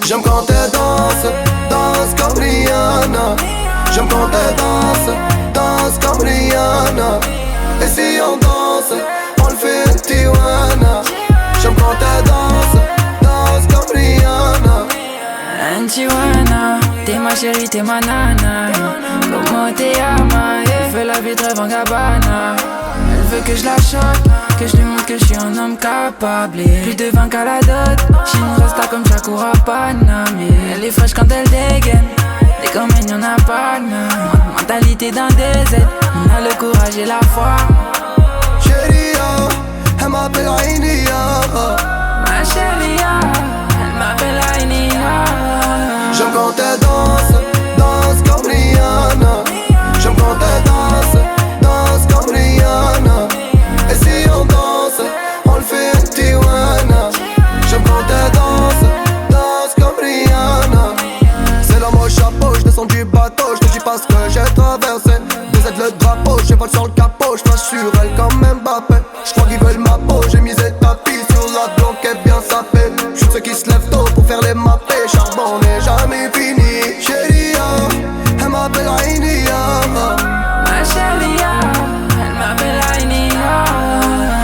J'aime quand elle danse, danse comme Rihanna. J'aime quand elle danse, danse comme Rihanna. Et si on danse, on le fait Tijuana. J'aime quand elle danse, danse comme Rihanna. En Tijuana, t'es ma chérie, t'es ma nana. Como te llamas? Elle fait la vie de rêve en Gabbana. Elle veut que je la choque, que je lui montre que je suis un homme capable. Plus de 20 qu'à la dot, Chine resta comme Shakura Panam. Elle est fraîche quand elle dégaine, des comènes y'en a pas de mentalité d'un désert, on a le courage et la foi. Chérie, elle m'appelle Ainia. Ma chérie, elle m'appelle Ainia. J'aime quand elle danse, danse comme Rihanna. J'aime quand elle danse, danse comme Rihanna. Et si on danse, on le fait Tijuana. J'aime quand elle danse, danse comme Rihanna. C'est là mon chapeau, je descends du bateau, je te dis pas ce que j'ai traversé. Des le drapeau, j'ai pas sur le capot, je passe sur elle comme Mbappé. Je crois qu'ils veulent ma peau, j'ai misé tapis sur la blanquette bien sapée. J'suis ceux qui se lèvent tôt pour faire les mappés, charbon n'est jamais fini. Chérie, elle m'appelle Ainia. Ma chérie, elle m'appelle Ainia.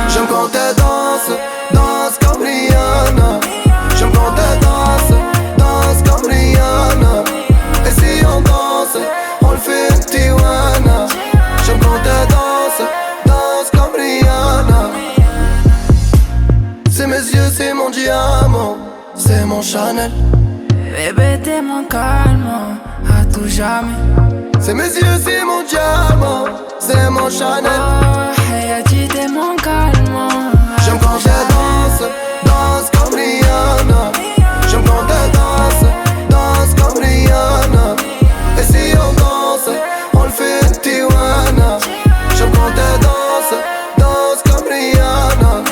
J'aime quand elle danse, danse comme Rihanna. J'aime quand elle danse, danse comme Rihanna. Et si on danse, on le fait Tijuana. J'aime quand elle danse, danse comme Rihanna. C'est mes yeux, c'est mon diamant, c'est mon Chanel. Bébé, t'es mon calme, à tout jamais. C'est mes yeux, c'est mon diamant, c'est mon Chanel. Oh, hey, tu t'es mon calme. J'aime quand elle danse, danse comme Rihanna. J'aime quand elle danse, danse comme Rihanna. Et si on danse, on le fait Tijuana. J'aime quand elle danse, danse comme Rihanna.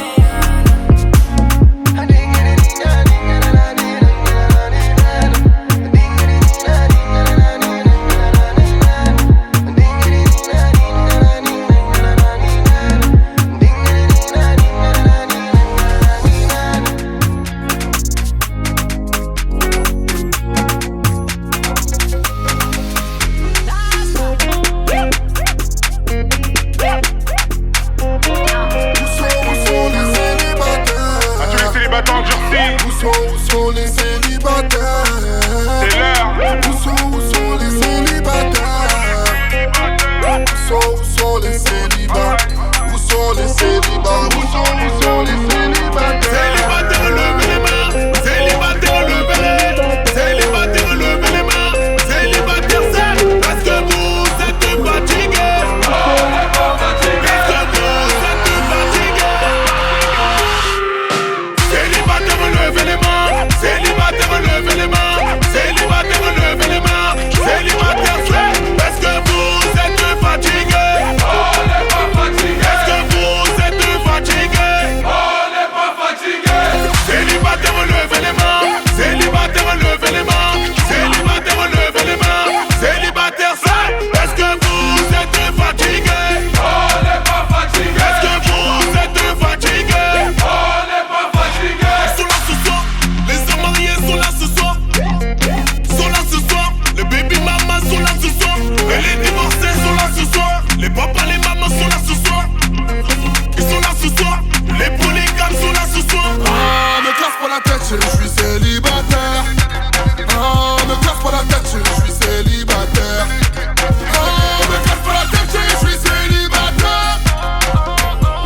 Où sont les célibataires? C'est l'heure. Où sont les célibataires? Où sont les célibataires? Où sont les célibataires? Où sont les célibataires? Célibataire, levez les mains. Célibataire, levez les mains. Célibataire, levez les mains. Célibataire, c'est parce que vous êtes fatigués. On n'est pas fatigués. Parce que vous êtes fatigués. Célibataire, levez les mains. Célibataire, levez les mains. Célibataire, levez les mains. Célibataire, c'est parce que vous êtes fatigués. On n'est pas fatigués. Parce que vous êtes fatigués. On n'est pas fatigués. Célibataire, levez les mains. Célibataire, levez les mains. Célibataire, levez les mains. Célibataire, c'est parce que vous êtes fatigués. On n'est pas fatigués. Parce que vous êtes fatigués. On n'est pas fatigués. Ils sont là ce soir. Les hommes mariés sont là ce soir. Sont là ce soir. Les baby mamas sont là ce soir. Et les divorcés sont là ce soir. Les papas, les mamans sont là ce soir. Ils sont là ce soir. Les polygames sont là ce soir. Ah, me casse pas la tête, chérie, je suis célibataire. Ah, me casse pas la tête, chérie, je suis célibataire. Ah, me casse pas la tête, chérie, je suis célibataire.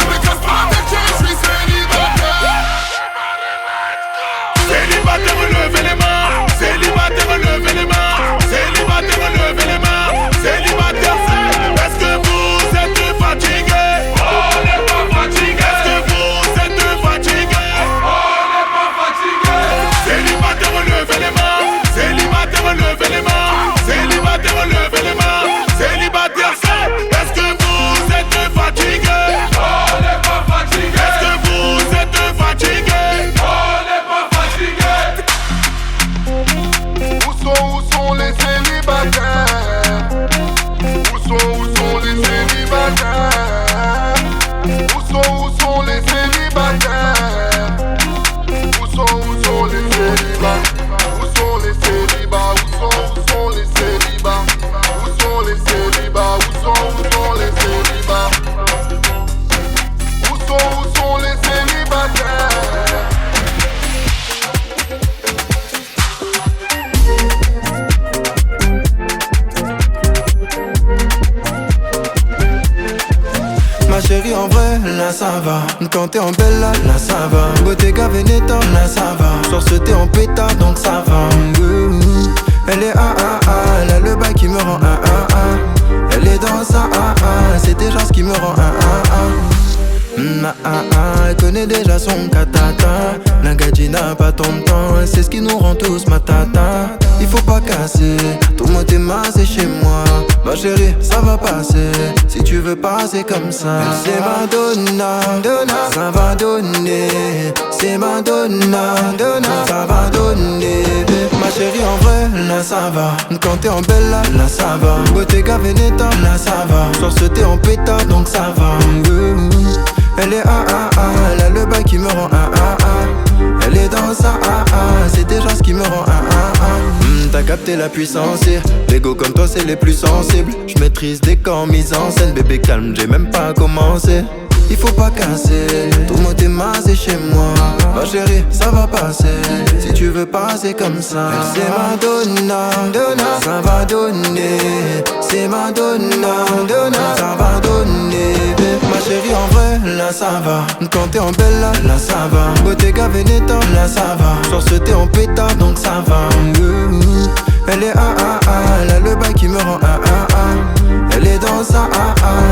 Me casse pas la tête, chérie, je suis célibataire. Célibataire, levez les mains. Célibataire, levez les mains. Célibataire, levez les mains. Célibataire, c'est parce que vous êtes fatigués. On n'est pas fatigués. Parce que vous êtes fatigués. On n'est pas fatigués. ça va. Quand t'es en bella, là ça va. Bottega Veneta, là ça va. Soir ce thé en pétard, donc ça va. Elle est elle a le bail qui me rend Elle est dans sa c'est déjà ce qui me rend elle connaît déjà son katata. La gadji n'a pas ton temps, c'est ce qui nous rend tous matata. Il faut pas casser, tout le monde est massé chez moi. Ma chérie, ça va passer, si tu veux passer comme ça. C'est Madonna, ça va donner. C'est Madonna, ça va donner. Ma chérie en vrai, là ça va. Quand t'es en bella, là ça va. Bottega Veneta, là ça va. Soir ce thé en pétard, donc ça va. Elle est elle a le bail qui me rend Elle est dans sa c'est déjà ce qui me rend T'as capté la puissance, les go comme toi c'est les plus sensibles. Je maîtrise des corps mis en scène, bébé calme, j'ai même pas commencé. Il faut pas casser, tout le monde est masé chez moi. Ma chérie, ça va passer, si tu veux passer comme ça. C'est Madonna, ça va donner. C'est Madonna, ça va donner. Ma chérie en vrai, là ça va. Quand t'es en bella, là ça va. Bottega Veneta, là ça va. Soir ce thé en pétard, donc ça va. Elle est elle a le bail qui me rend Elle est dans sa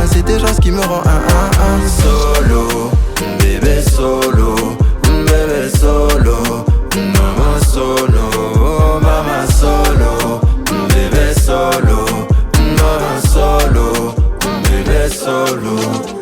c'est déjà ce qui me rend Solo, bébé solo, bébé solo, maman solo, mama solo, bébé solo, maman solo, bébé solo.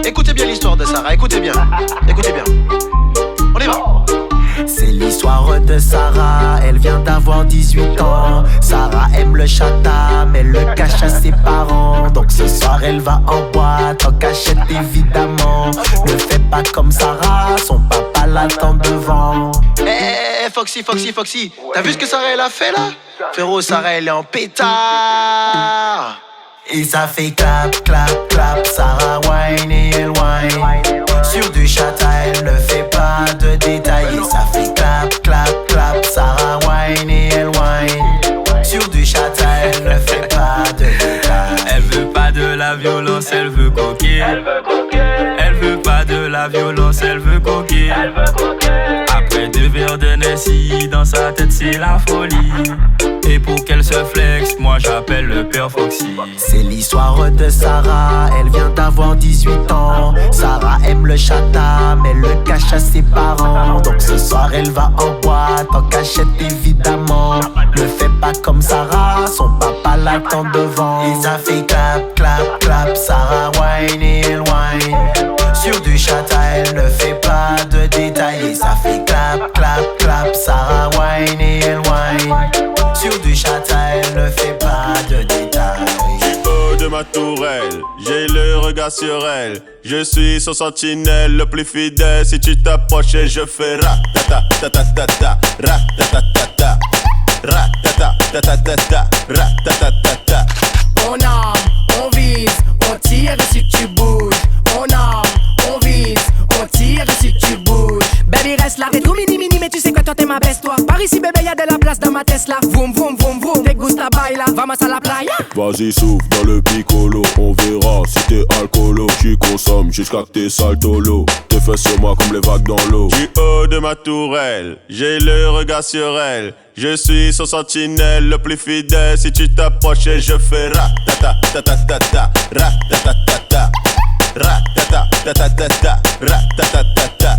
Écoutez bien l'histoire de Sarah, écoutez bien. Écoutez bien. On y va. C'est l'histoire de Sarah, elle vient d'avoir 18 ans. Sarah aime le chata, mais le cache à ses parents. Donc ce soir elle va en boîte, en cachette évidemment. Ne fais pas comme Sarah, son papa l'attend devant. Eh, Foxy, t'as vu ce que Sarah elle a fait là? Frérot, Sarah elle est en pétard. Et ça fait clap, clap, clap, Sarah whine et elle whine. Sur du chata, elle ne fait pas de détails. Et ça fait clap, clap, clap, Sarah whine et elle whine. Sur du chata, elle ne fait pas de détails. Elle veut pas de la violence, elle veut coquer. Elle veut pas de la violence, elle veut coquer. Après 2 verres de Nessie, dans sa tête c'est la folie. Et pour qu'elle se flexe, moi j'appelle le père Foxy. C'est l'histoire de Sarah, elle vient d'avoir 18 ans. Sarah aime le chata, mais le cache à ses parents. Donc ce soir elle va en boîte, en cachette évidemment. Ne fais pas comme Sarah, son papa l'attend devant. Et ça fait clap, clap, clap, Sarah whine et elle whine. Sur du chata, elle ne fait pas de détails. Et ça fait clap, clap, clap, Sarah whine et elle whine. Sur du chata, elle ne fait pas de détails. Haut de ma tourelle, j'ai le regard sur elle. Je suis son sentinelle le plus fidèle. Si tu t'approches, je fais ratata, tatata, ratata, ratata, tatata, ratata. On arme, on vise, on tire si tu bouges. On arme, on vise, on tire si tu bouges. Baby reste là, rétro mini mais tu sais quoi toi t'es ma best toi. Par ici bébé y'a de la place dans ma Tesla. Vroom vroom vroom vroom, te gusta baila, vamos à la playa. Vas-y souffle dans le piccolo, on verra si t'es alcoolo. Tu consommes jusqu'à que t'es saltolo. Tes fesses sur moi comme les vagues dans l'eau. Du haut de ma tourelle, j'ai le regard sur elle. Je suis son sentinelle le plus fidèle. Si tu t'approches, je fais ratata, tatata, ratata, ratata, tatata, ratata.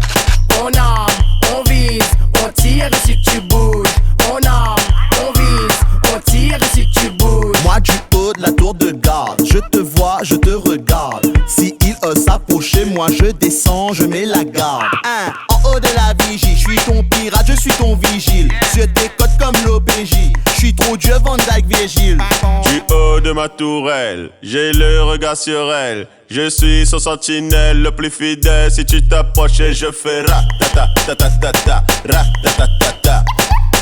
On arme, on vise, on tire si tu bouges. On arme, on vise, on tire si tu bouges. Moi du haut de la tour de garde, je te vois, je te regarde. Si il ose s'approcher, moi je descends, je mets la garde. En haut de la vigie, je suis ton pirate, je suis ton vigile. Je décote comme l'OBJ, je suis trop Dieu Van Dyke Virgile. Du haut de ma tourelle, j'ai le regard sur elle. Je suis son sentinelle le plus fidèle. Si tu t'approches, je fais ratata, tatata, ratata,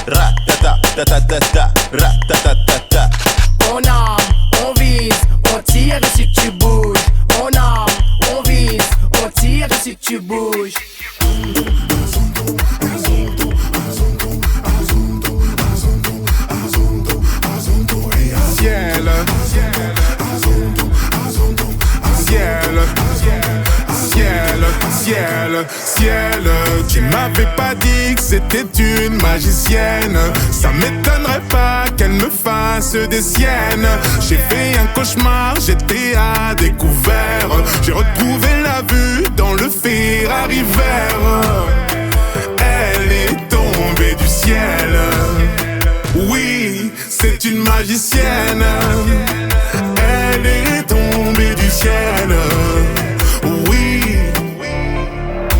ratata, tatata, ratata. On arme, on vise, on tire si tu bouges. On arme, on vise, on tire si tu bouges. Ciel, ciel, tu m'avais pas dit que c'était une magicienne. Ça m'étonnerait pas qu'elle me fasse des siennes. J'ai fait un cauchemar, j'étais à découvert. J'ai retrouvé la vue dans le Ferrari vert. Elle est tombée du ciel. Oui, c'est une magicienne. Elle est tombée du ciel. Oui,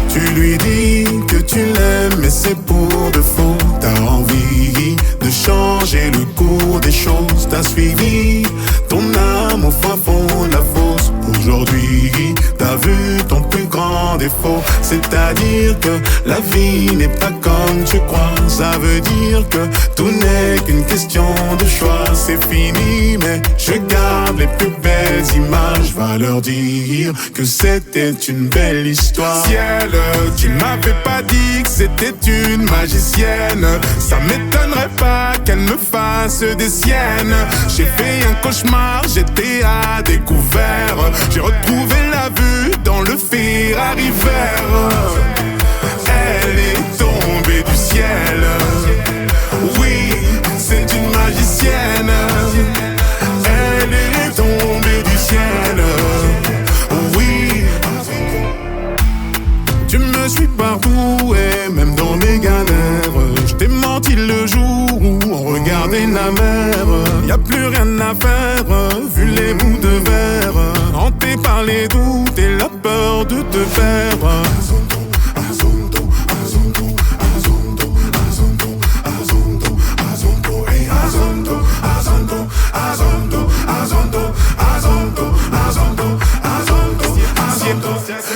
tu lui dis que tu l'aimes, mais c'est pour de faux. T'as envie de changer le cours des choses. T'as suivi ton âme au fin fond de la fosse. Aujourd'hui, t'as vu ton plus grand défaut. C'est-à-dire que la vie n'est pas comme tu crois. Ça veut dire que tout n'est qu'une question de choix. C'est fini, mais je garde les plus belles images. Va leur dire que c'était une belle histoire. Ciel, tu m'avais pas dit que c'était une magicienne. Ça m'étonnerait pas qu'elle me fasse des siennes. J'ai fait un cauchemar, j'étais à découvert. J'ai retrouvé la vue dans le Ferrari vert. Elle est tombée du ciel. Oui, c'est une magicienne. Elle est tombée du ciel. Oui, tu me suis partout et même dans mes galères. Je t'ai menti le jour où on regardait la mer. Y'a plus rien à faire, vu les bouts de verre. Bercé par les doutes et la peur de te perdre.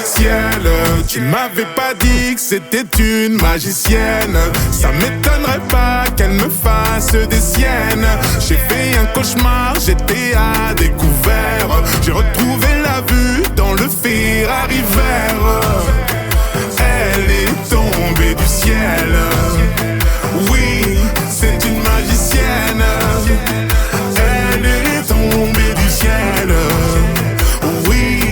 Ciel, tu m'avais pas dit que c'était une magicienne. Ça m'étonnerait pas qu'elle me fasse des siennes. J'ai fait un cauchemar, j'étais à découvert. J'ai retrouvé la vue dans le Ferrari vert. Elle est tombée du ciel. Oui, c'est une magicienne. Elle est tombée du ciel. Oui.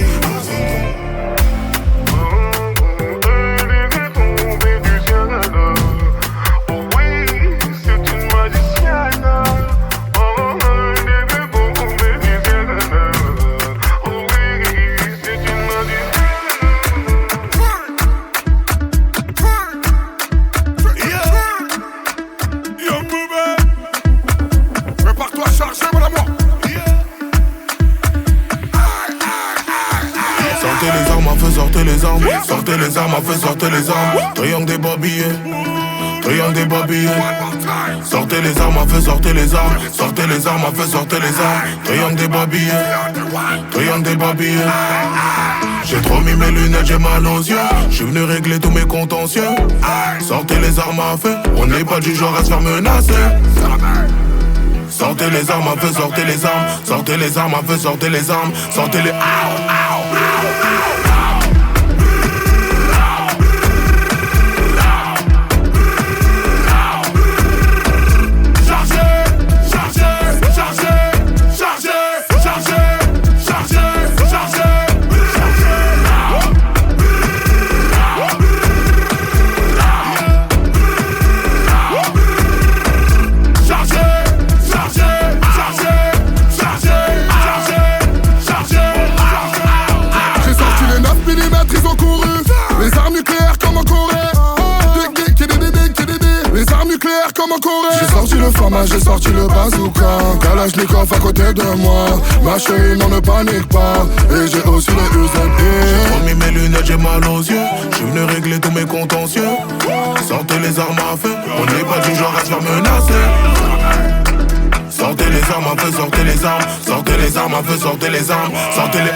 Sortez les armes, feu, sortez les armes. Triangle des babillés, triangle des babillés. Sortez les armes, feu, sortez les armes. Sortez les armes, feu, sortez les armes. Triangle des babillés, triangle des babillés. J'ai trop mis mes lunettes, j'ai mal aux yeux. J'suis venu régler tous mes contentieux. Sortez les armes à feu, on n'est pas du genre à se faire menacer. Sortez les armes à feu, sortez les armes. Sortez les armes à feu, sortez les armes. Sortez les j'ai sorti le format, j'ai sorti le bazooka. Kalachnikov à côté de moi. Ma chérie, non ne panique pas. Et j'ai aussi le UZE. J'ai trop mis mes lunettes, j'ai mal aux yeux. J'suis venu régler tous mes contentieux. Sortez les armes à feu, on n'est pas du genre à se faire menacer. Sortez les armes à feu, sortez les armes. Sortez les armes à feu, sortez les armes. Sortez les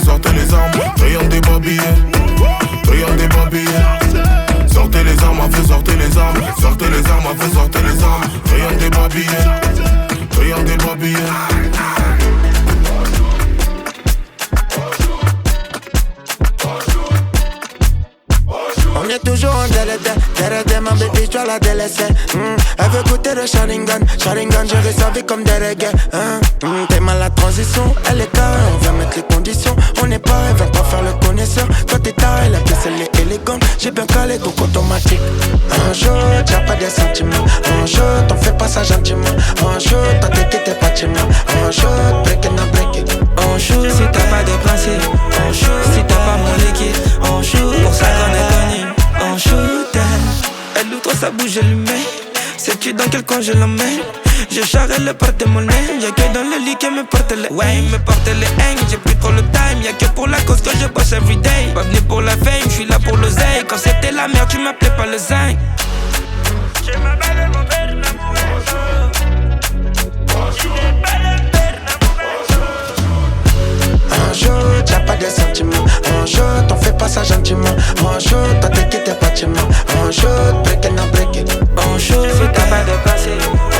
sortez les armes, triangle des babillés, triangle des babillés. Sortez les armes à feu, sortez les armes. Sortez les armes à feu, sortez les armes. Triangle des babillés, triangle des babillés. On est toujours en derrière ma baby, je dois la délaisser. Elle veut goûter le Sharingan, gérer sa vie comme des reggae. T'es mal la transition, elle est carrée, on vient mettre les conditions. On est pareil, viens pas faire le connaisseur. Toi t'es taré, la pièce elle est élégante. J'ai bien calé, donc automatique. Un jour, t'as pas des sentiments. Un jour, t'en fais pas ça gentiment. Un jour, t'as t'es pas timide. Un jour, break it, not break it. On shoot, si t'as pas de principe. On shoot, si t'as pas mon liquide. On shoot, pour ça qu'on est connu. On shoot, elle ouvre sa bouche, je lui mets. Sais-tu dans quel coin je l'emmène? Je charre le porte-monnaie. Y'a que dans le lit qui me porte les haines. Me porte les haines, j'ai plus trop le time. Y'a que pour la cause que je bosse everyday. Pas venu pour la fame, j'suis là pour l'oseille. Quand c'était la merde, tu m'appelais pas le zinc. Je m'appelle mon père, un jour, t'as pas de sentiments. Un jour, t'en fais pas ça gentiment. Un jour, toi t'es pas timide. Un jour, break it, not break it. On shoot, si t'as pas de passé.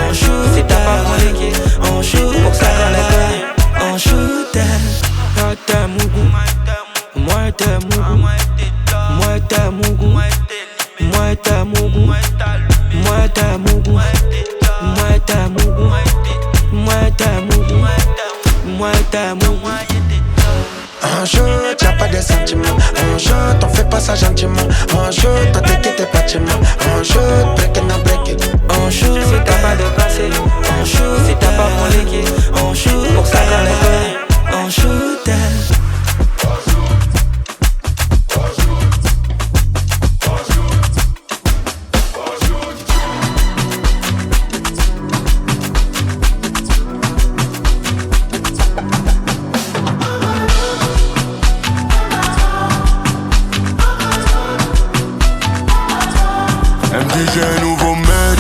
On shoot, si t'as pas mon liquide. On shoot, pour ça qu'on est connu. On shoot, moi t'es mougou. Moi t'es mougou. Moi t'es mougou. Moi t'es mougou. Moi t'es mougou. Moi t'es mougou. Moi t'es mougou. t'aime. Un jour, y'a pas de sentiments. Un jour, t'en fais pas ça gentiment. Un jour, toi t'inquiète pas de moi. Un jour, break it, now break it. Un jour, si t'as pas de passé. Un jour, si t'as pas mon liquide. Un jour, pour ça qu'on les connaît. Un jour, t'aimes. J'ai un nouveau mec,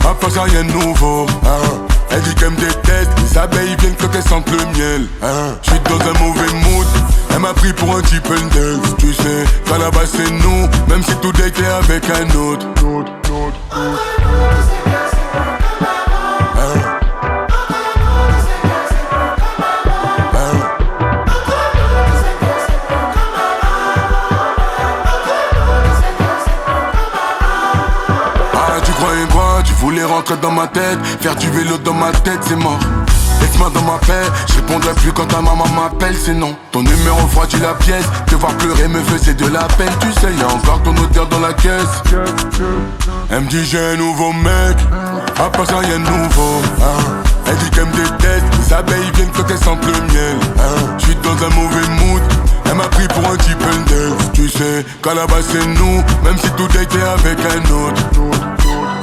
à part ça rien de nouveau hein. Elle dit qu'elle me déteste, les abeilles viennent quand elles sentent le miel hein. J'suis dans un mauvais mood, elle m'a pris pour un type d'elfe. Tu sais, qu'à la base c'est nous, même si tout était avec un autre voulais rentrer dans ma tête, faire du vélo dans ma tête, c'est mort. Laisse-moi dans ma paix, je répondrai plus quand ta maman m'appelle, c'est non. Ton numéro refroidit la pièce, te voir pleurer me faisait de la peine. Tu sais, y'a encore ton odeur dans la caisse. Elle me dit j'ai un nouveau mec, à part ça rien de nouveau hein. Elle dit qu'elle me déteste, les abeilles viennent quand elles sentent le miel hein. J'suis dans un mauvais mood, elle m'a pris pour un type d'elfe. Tu sais, qu'à la base c'est nous, même si tout était avec un autre.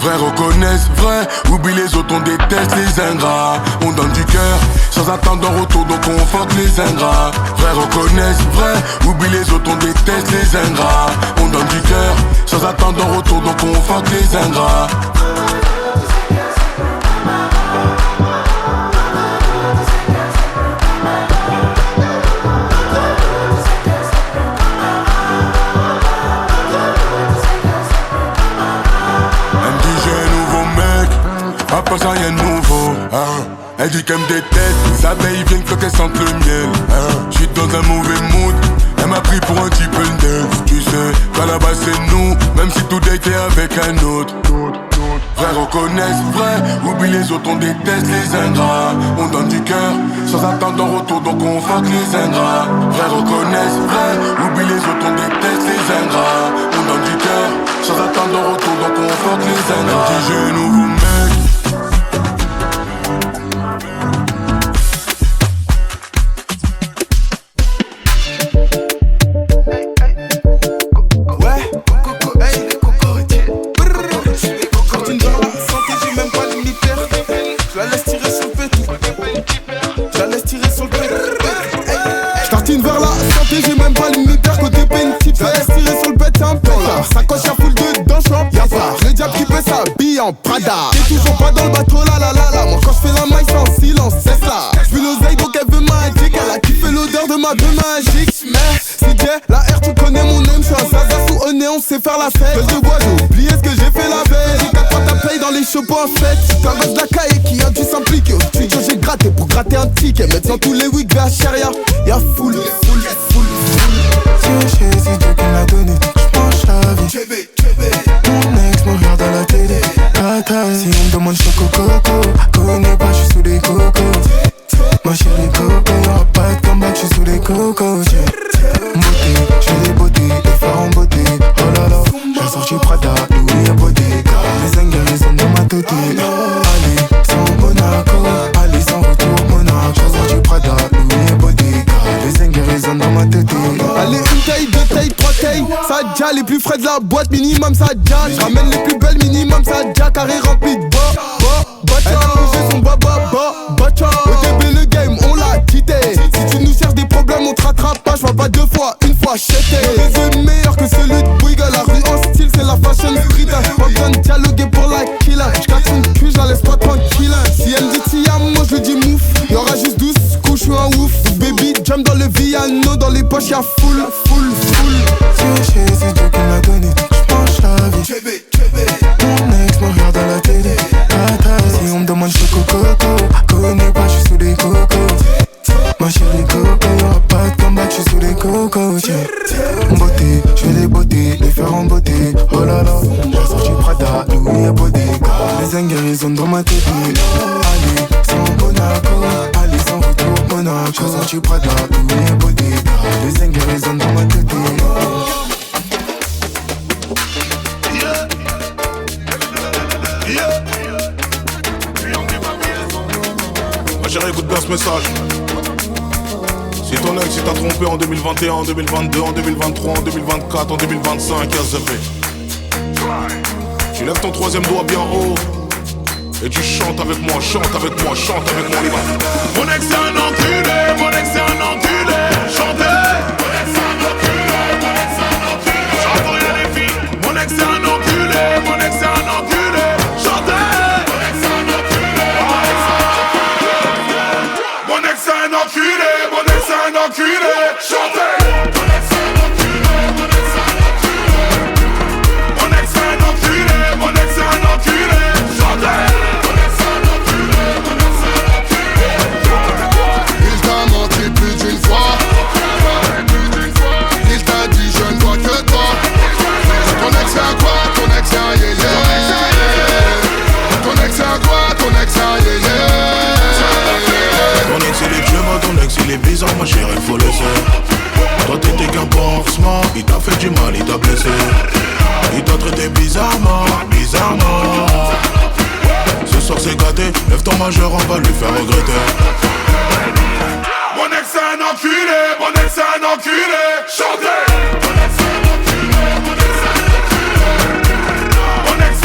Vrai reconnaissent, vrai, oublie les autres, on déteste les ingrats. On donne du cœur, sans attendre en retour, donc on fuck les ingrats. Vrai reconnaissent, vrai, oublie les autres, on déteste les ingrats. On donne du cœur, sans attendre en retour, donc on fuck les ingrats. Pas ça rien de nouveau hein. Elle dit qu'elle me déteste, les abeilles viennent quand elles sentent le miel hein. J'suis dans un mauvais mood, elle m'a pris pour un type d'elfe. Tu sais, qu'à la base c'est nous, même si tout était avec un autre. Vrai reconnaissent, vrai, oublie les autres, on déteste les ingrats. On donne du cœur, sans attendre en retour, donc on fuck les ingrats. Vrai reconnaissent, vrai, oublie les autres, on déteste les ingrats. On donne du cœur, sans attendre en retour, donc on fuck les ingrats. Elle dit j'ai un nouveau mec. En Prada, t'es toujours pas dans le bateau, la. Moi quand je fais la maille c'est en silence, c'est ça. J'fuis l'oseille donc elle veut magique. Elle a kiffé l'odeur de ma deux magique. Mais c'est Jay, la R tu connais mon nom. J'suis un Zaza sous au nez, on sait faire la fête. Gueule de bois, j'ai oublié ce que j'ai fait la veille. J'ai 4 fois ta paye dans les shows en fête. T'as un gosse de la caille qui a dû s'impliquer. Au studio j'ai gratté pour gratter un ticket. Maintenant tous les wigs vers Sharia. Y'a full. Si c'est Dieu qui me l'a donné, j'penche la vie. Mon ex me regarde à la télé. Si on me demande je suis coco, connais pas, je suis sous les cocos. Ma chérie coco, y'aura pas de comeback, je suis sous les cocos. Beauté, j'ai des beautés, des phares en beauté. Oh là là, j'ai sorti Prada, Louis et Bottega. Les ingénieurs sont dans ma tête. Allez, sans Monaco, allez sans retour Monaco. J'ai sorti Prada, Louis et Bottega. Les ingénieurs sont dans ma tête. Allez, une taille, deux tailles, trois tailles. Ça déjà les plus frais de la boîte, minimum ça déjà. J'ramène les plus belles, minimum ça déjà. Carré rempli de elle a bougé son baba. Au début le game on l'a quitté. Si tu nous cherches des problèmes on te rattrape pas. J'vois pas deux fois, une fois chété. Les yeux meilleurs que celui de Bouygues. La rue en style c'est la fashion street. Pas besoin de dialoguer pour la killer. J'casse une cul, j'la laisse pas tranquille. Si elle me dit Tia, moi je lui dis mouf. Y'aura juste 12 coups, j'suis un ouf. Baby jump dans le Viano, dans les poches y'a full. C'est Dieu qui me l'a donné, j'penche la vie. Mon ex me regarde à la télé. Si on me demande je suis coco, connais pas, je suis sous les cocos. Ma chérie coco, y'aura pas de comeback, je suis sous les cocos. Beauté, j'ai des beautés, les fers en beauté. Oh là là, j'ai sorti Prada, Louis et Bottega. Les ingénieurs sont dans ma tête. Allez, sans Monaco, allez sans retour Monaco. Versace Prada, tous mes bodyguards. Les zingues résonnent dans ma tête. Ma chérie, écoute bien ce message. Si ton ex t'a trompé en 2021, en 2022, en 2023, en 2024, en 2025, y'a zappé. Tu lèves ton troisième doigt bien haut et tu chantes avec moi, chante avec moi, chante avec moi, les gars. Mon ex c'est un enculé, mon ex c'est un enculé. Chantez. Mon ex c'est un enculé, mon ex c'est un enculé. Chantez rien les filles. Mon ex c'est un enculé, mon ex c'est un enculé. Chantez. Mon ex c'est un enculé, mon ex c'est un enculé. Mon ex c'est un enculé. Chantez. Il est bizarre ma chérie, faut le savoir. Toi t'étais qu'un pansement, il t'a fait du mal, il t'a blessé. Il t'a traité bizarrement, bizarrement. Ce soir c'est gâté, lève ton majeur, on va lui faire regretter. Mon ex c'est un enculé, mon ex c'est un enculé. Chantez. Mon ex c'est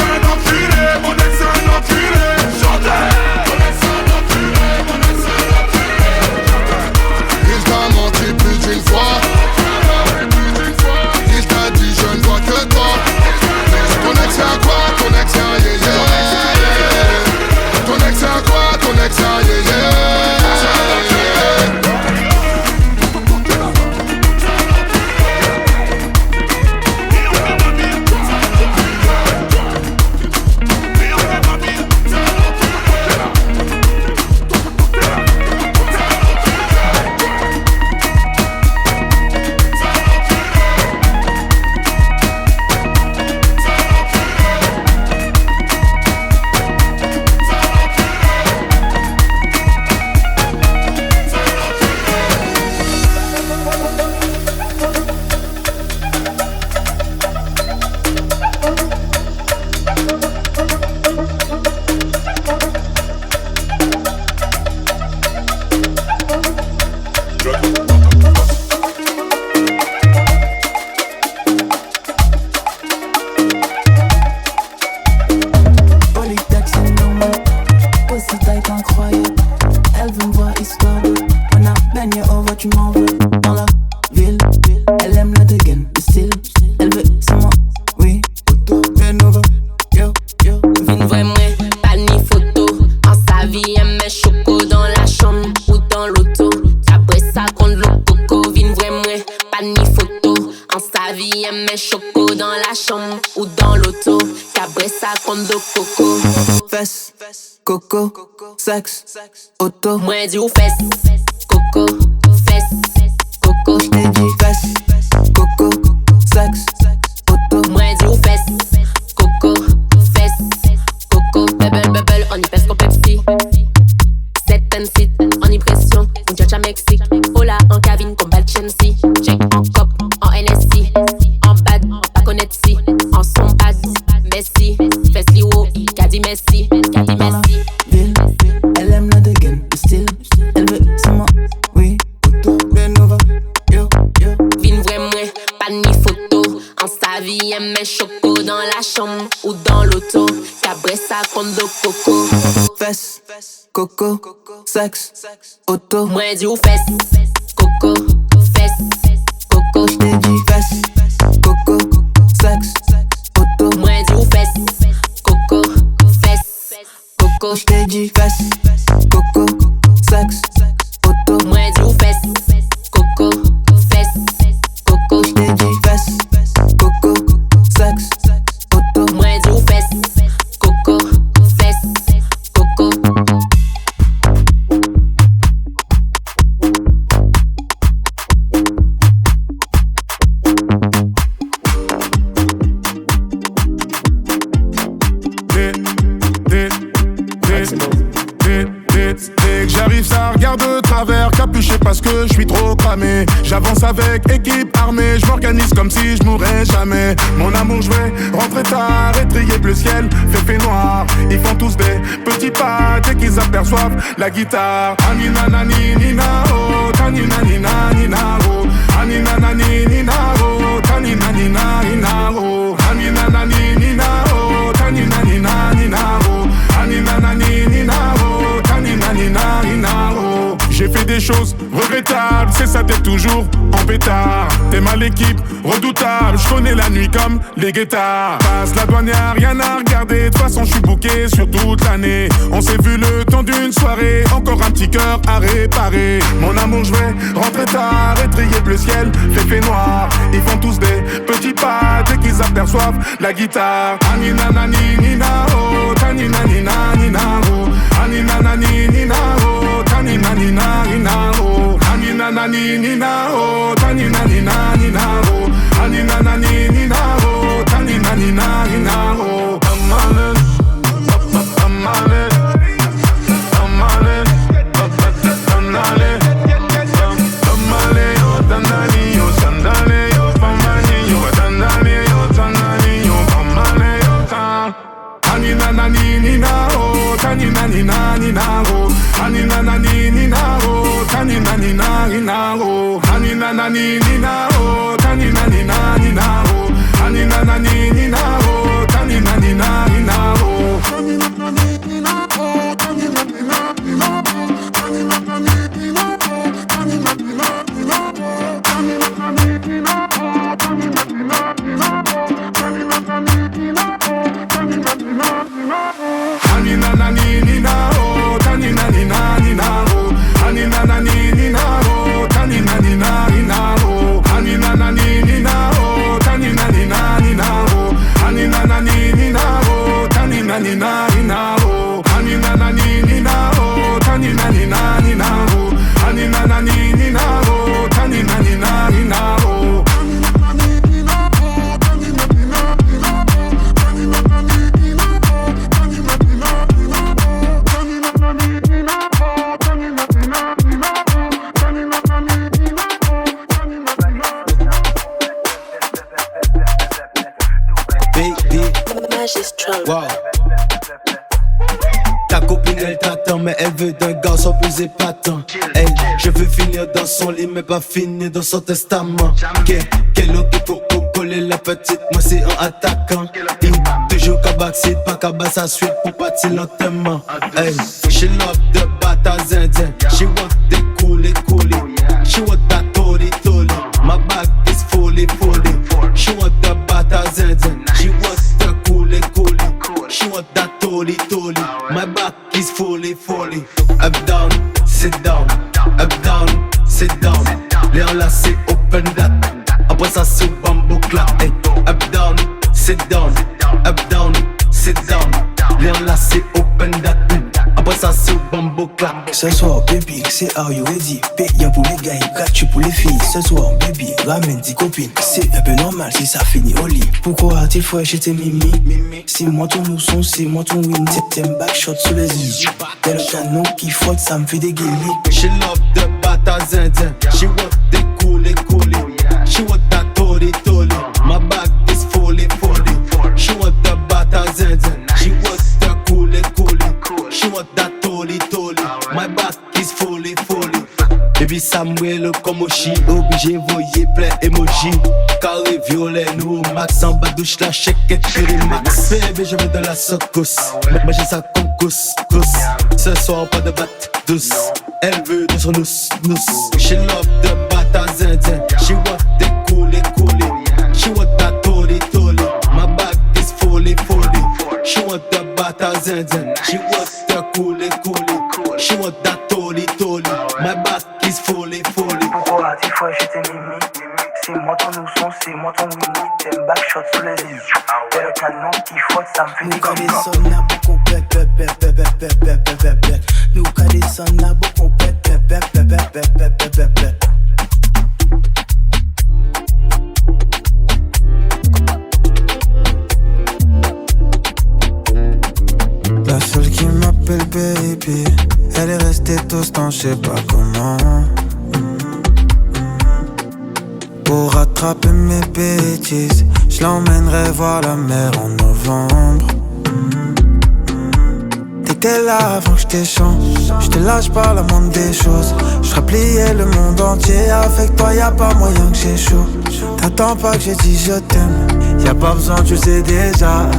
un enculé, mon ex c'est un enculé. Chantez. Plus d'une fois, il t'a dit je ne vois que toi. Ton ex c'est un quoi, ton ex c'est un yéyé. Ton ex c'est un quoi, ton ex c'est un yéyé. Coco, sexe, auto. Moi dis ou fesses, coco, fesses, coco. J't'ai dit fesses, coco, sexe, auto. Moi dis ou fesses, coco, fesses, coco. Bubble, bubble, on y pèse comme Pepsi. 7 MC, en impression, on judge à Mexique. Hola, en cabine, comme Balchensi. Check en cop, en NSC. En bad, pas connaître si. En son bad, Messi. Fess li wo, Kadi Messi, Kadi Messi. Elle aime la dégaine, le style. Elle veut c'est moi, oui. Auto, Benova, yo, yo. Vin vrai moi, pas ni photo. En sa vie, elle met choco dans la chambre ou dans l'auto. Cabressa condo coco. Fesses, coco, sexe, auto. Moi dis ou fesses, coco, fesses, coco. J't'ai dit fesses, coco, sexe, auto. Moi dis ou fesses, coco, fesses, coco. J't'ai dit fesses, coco, sexe, auto. Moi dis ou fesses, coco, fesses, coco. J't'ai dit fesses, coco, sexe, auto. Moi dis ou fesses, coco, fesses, coco. feu, je suis trop cramé. J'avance avec équipe armée, je m'organise comme si je mourrais jamais. Mon amour, je vais rentrer tard et trier bleu ciel, fait noir. Ils font tous des petits pas dès qu'ils aperçoivent la guitare. Anina nani nina oh, tanina nina nina oh. Anina nani nina oh, tanina nina nina oh. Anina nani nina oh, tanina nina nina oh. Anina nani nina oh, tanina nina nina oh. J'ai fait des choses regrettables, c'est ça d'être toujours en pétard. T'es mal l'équipe, redoutable, je connais la nuit comme les guettards. Passe la douane, y'a rien à regarder, de toute façon je suis booké sur toute l'année. On s'est vu le temps d'une soirée, encore un petit cœur à réparer. Mon amour, je vais rentrer tard et trier bleu ciel, fait noir. Ils font tous des petits pas dès qu'ils aperçoivent la guitare. Anina nani nina oh, tanina nina nina oh. Anina nani nina oh, tanina nina nina oh. Anina nani nina oh, tanina nina nina oh. Anina nani nina oh, tanina nina nina oh. Anina nani nina oh, tanina nina nina oh. Anina nani nina oh, tanina nina nina oh. Anina nani nina oh, tanina nina nina oh. Anina nani nina oh, tanina nina nina oh. Anina nani nina oh, tanina nina nina oh. Anina nani nina oh, tanina nina nina oh. Anina nani nina oh, tanina nina nina oh. Anina nani nina oh, tanina nina nina oh. Anina nani nina oh, tanina nina nina oh. Anina nani nina oh, tanina nina nina oh. Anina nani nina oh, tanina nina nina oh. Anina nani nina oh, tanina nina nina oh. Anina nani nina oh, tanina nina nina oh. Anina nani nina oh, tanina nina nina oh. Wow. Ta copine elle t'attend mais elle veut d'un garçon plus épatant. Hey, je veux finir dans son lit mais pas finir dans son testament. Quel autre pour coller la petite, moi c'est un attaquant. Toujours qu'à backseat, pas qu'à bas sa suite pour partir lentement. Hey, she love the batas indien. She want the coolie. She want that toli. My bag is fully. She want the batas indien. She want the coolie. She want that toli. My back is fully. Up down, sit down. Up down, sit down. Les enlacés open that. Après ça c'est bambou clap. Hey, up down, sit down. Up down, sit down. Les enlacés open that. Après ça c'est bambou clap. Ce soir baby, c'est are you ready? Y'a pour les gars, gratuit pour les filles. Ce soir baby, ramène 10 copines. C'est un peu normal si ça finit au lit. Pourquoi a-t-il fait j'étais mimi? C'est moi ton leçon, c'est moi ton win. Septième backshot sur les îles. T'es le canon qui frotte, ça me fait des guillis. She love the batas indien. She want the coolie. She want that toli. My bag is fully. She want the batas indien. She want the coolie. She want that toli. My back is fully. Baby Samuel comme Oshi, obligé voyer plein emoji. Carré violet, nous max en bas douche la checkette sur les max. Baby je veux de la secousse, manger ça comme couscous. Ce soir pas de batte douce, elle veut de son nous. She love the batas indien. She want the coolie. She want that toli. My bag is fully. She want the batas indien. She want the coolie. She want that toli. My back is fully. Pourquoi a-t-il fait j'étais mimi? C'est moi ton leçon, c'est moi ton Winnie. T'aimes backshot sous les yeux. T'es le canon qui frotte, ça me fait des comme ça. Nous cadessons beaucoup Nous cadessons beaucoup La seule qui m'appelle baby, elle est restée toast, je sais pas comment. rattraper mes bêtises. Je l'emmènerai voir la mer en novembre. T'étais là avant que je t'échange. Je te lâche pas la moindre des choses. Je plier le monde entier. Avec toi y'a pas moyen que j'échoue. T'attends pas que j'ai dit je t'aime. Y'a pas besoin, tu sais déjà.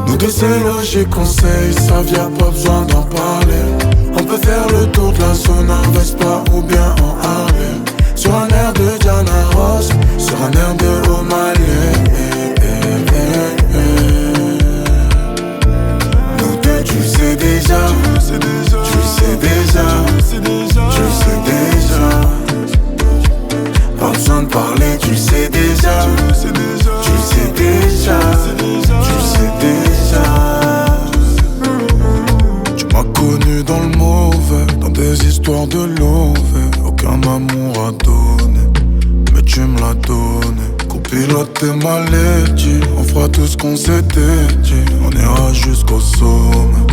Nous deux c'est logique, conseil, ça vient, pas besoin d'en parler. On peut faire le tour de la zone en Vespa ou bien en Harley. Sur un air de Diana Ross, sur un air de O'Malley. Nous deux tu sais déjà, tu sais déjà, tu sais déjà. Pas besoin de parler, tu sais déjà, tu sais déjà, tu sais déjà. Tu m'as connu dans le mauvais, dans des histoires de lové. Aucun amour à donner, mais tu me l'as donné. Copilote tes maladies, on fera tout ce qu'on s'était dit. On ira jusqu'au sommet.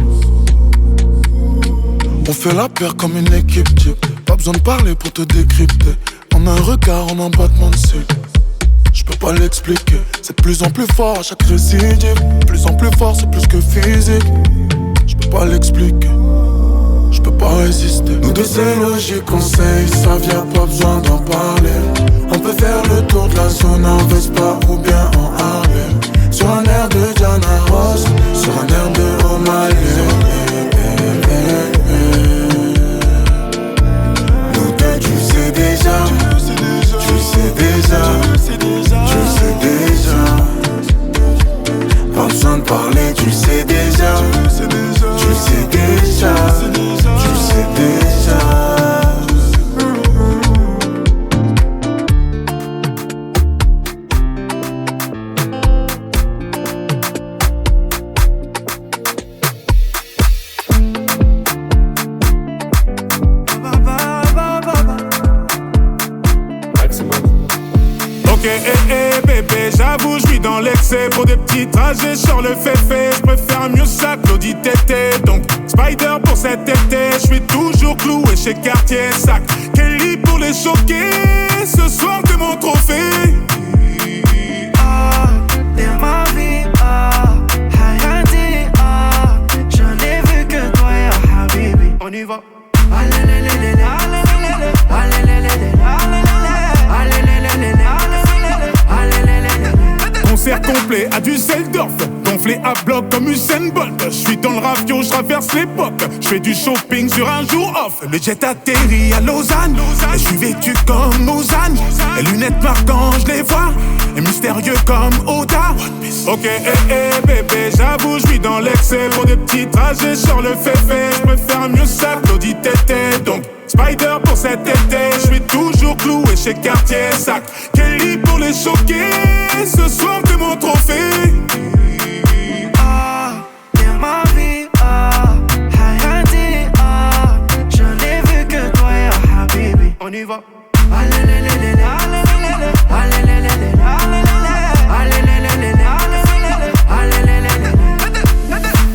On fait la paire comme une équipe type. Pas besoin de parler pour te décrypter. En un regard, en un battement de cils. Je peux pas l'expliquer. C'est de plus en plus fort à chaque récidive. Plus en plus fort, c'est plus que physique. Je peux pas l'expliquer. Je peux pas résister. Nous deux c'est logique, conseil, ça vient, pas besoin d'en parler. On peut faire le tour de la zone en Vespa ou bien en Harley. Sur un air de Diana Ross, sur un air de O'Malley. Nous deux tu sais déjà, tu sais déjà, tu sais déjà. Pas besoin de parler, tu sais déjà, tu sais déjà, tu sais déjà. Ok, bébé, j'avoue, je vis dans l'excès. Pour des petits trajets, sur le féfé. Je préfère mieux ça que l'audit tété. Donc, Spider pour cet été. Je suis toujours cloué chez Cartier. Sac Kelly pour les choquer. Ce soir, t'es mon trophée. Ah, t'es ma vie. Ah, Hayati. Ah, je n'ai vu que toi, ya Habibi. On y va. Concert complet à Düsseldorf, gonflé à bloc comme Usain Bolt. Je suis dans le ravio, je traverse l'époque. Je fais du shopping sur un jour off. Le jet atterrit à Lausanne. Et je suis vêtu comme Lausanne. Les lunettes marquant, je les vois. Et mystérieux comme Oda. Ok, bébé, j'avoue, je vis dans l'excès. Pour des petits trajets sur le féfé. Je préfère mieux ça que l'audit tété. Donc, Spider pour cet été. Je suis toujours cloué chez Cartier. Sac Kelly pour les choquer. Ce soir, t'es mon trophée. Ah, t'es ma vie. Ah, Hayati. Ah, je n'ai vu que toi, ya Habibi. On y va.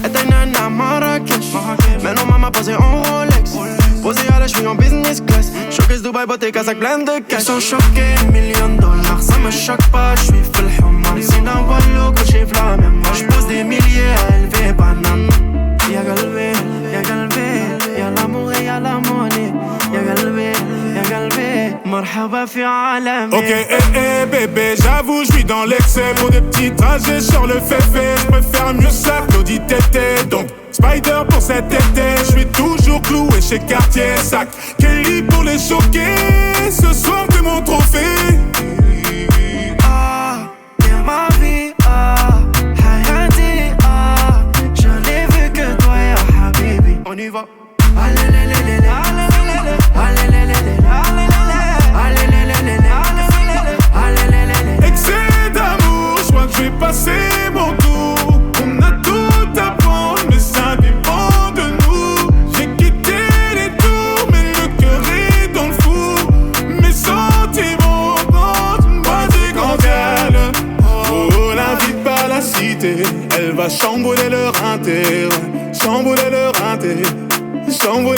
Eternana Marrakech. Maintenant maman posée en Rolex. Posée à la j'suis en business class. Showcase Dubaï, beauté, casaque plein de cash. Ils sont choqués, $1,000,000. Ça me choque pas, j'suis full human. C'est d'un wallo que j'ai la même. Moi j'pose des milliers à élever banane. Y'a galvé, y'a galvé. Y'a l'amour et y'a la monnaie. Y'a galvé, y'a galvé. Marhaba fi alami. Ok, bébé, j'avoue, je vis dans l'excès. Pour des petits trajets sur le féfé. Je préfère mieux ça que l'audit tété. Donc, Spider pour cet été. Je suis toujours cloué chez Cartier. Sac Kelly pour les choquer. Ce soir, t'es mon trophée. Ah, t'es ma vie. Ah, Hayati. Ah, je n'ai vu que toi, ya Habibi. On y va. Excès d'amour, je crois que je vais passer mon tour. On a tout à prendre, mais ça dépend de nous. J'ai quitté les tours, mais le cœur est dans le four. Mes sentiments, non,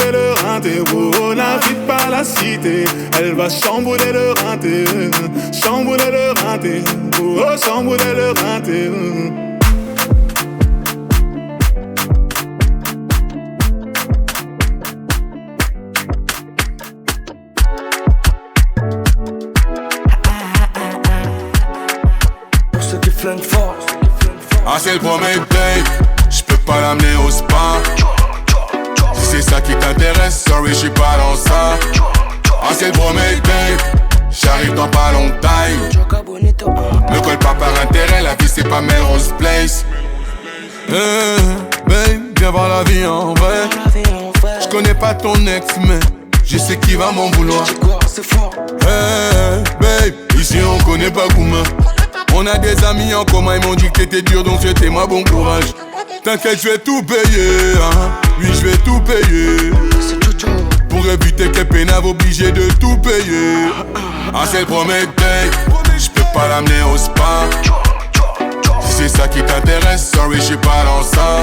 chambouler le rinté. Oh, n'invite pas la cité. Elle va chambouler le rinté. Chambouler le rinté. Oh, chambouler le rinté. Pour ceux qui flinguent fort. Ah, c'est le premier date. J'peux pas l'amener au spa. Si c'est ça qui t'intéresse, sorry, j'suis pas dans ça. Ah, c'est le premier date. J'arrive dans pas longtemps. Ne colle pas par intérêt, la vie c'est pas Melrose Place. Babe, viens voir la vie en vrai. J'connais pas ton ex, mais je sais qui va m'en vouloir. Babe, ici on connaît pas Gouma. On a des amis en commun, ils m'ont dit que t'étais dur, donc souhaitez-moi bon courage. T'inquiète, je vais tout payer, hein. Oui, je vais tout payer. Pour éviter que pénave obligé de tout payer. Ah, c'est le premier date. J'peux pas l'amener au spa. Si c'est ça qui t'intéresse, sorry, j'suis pas dans ça.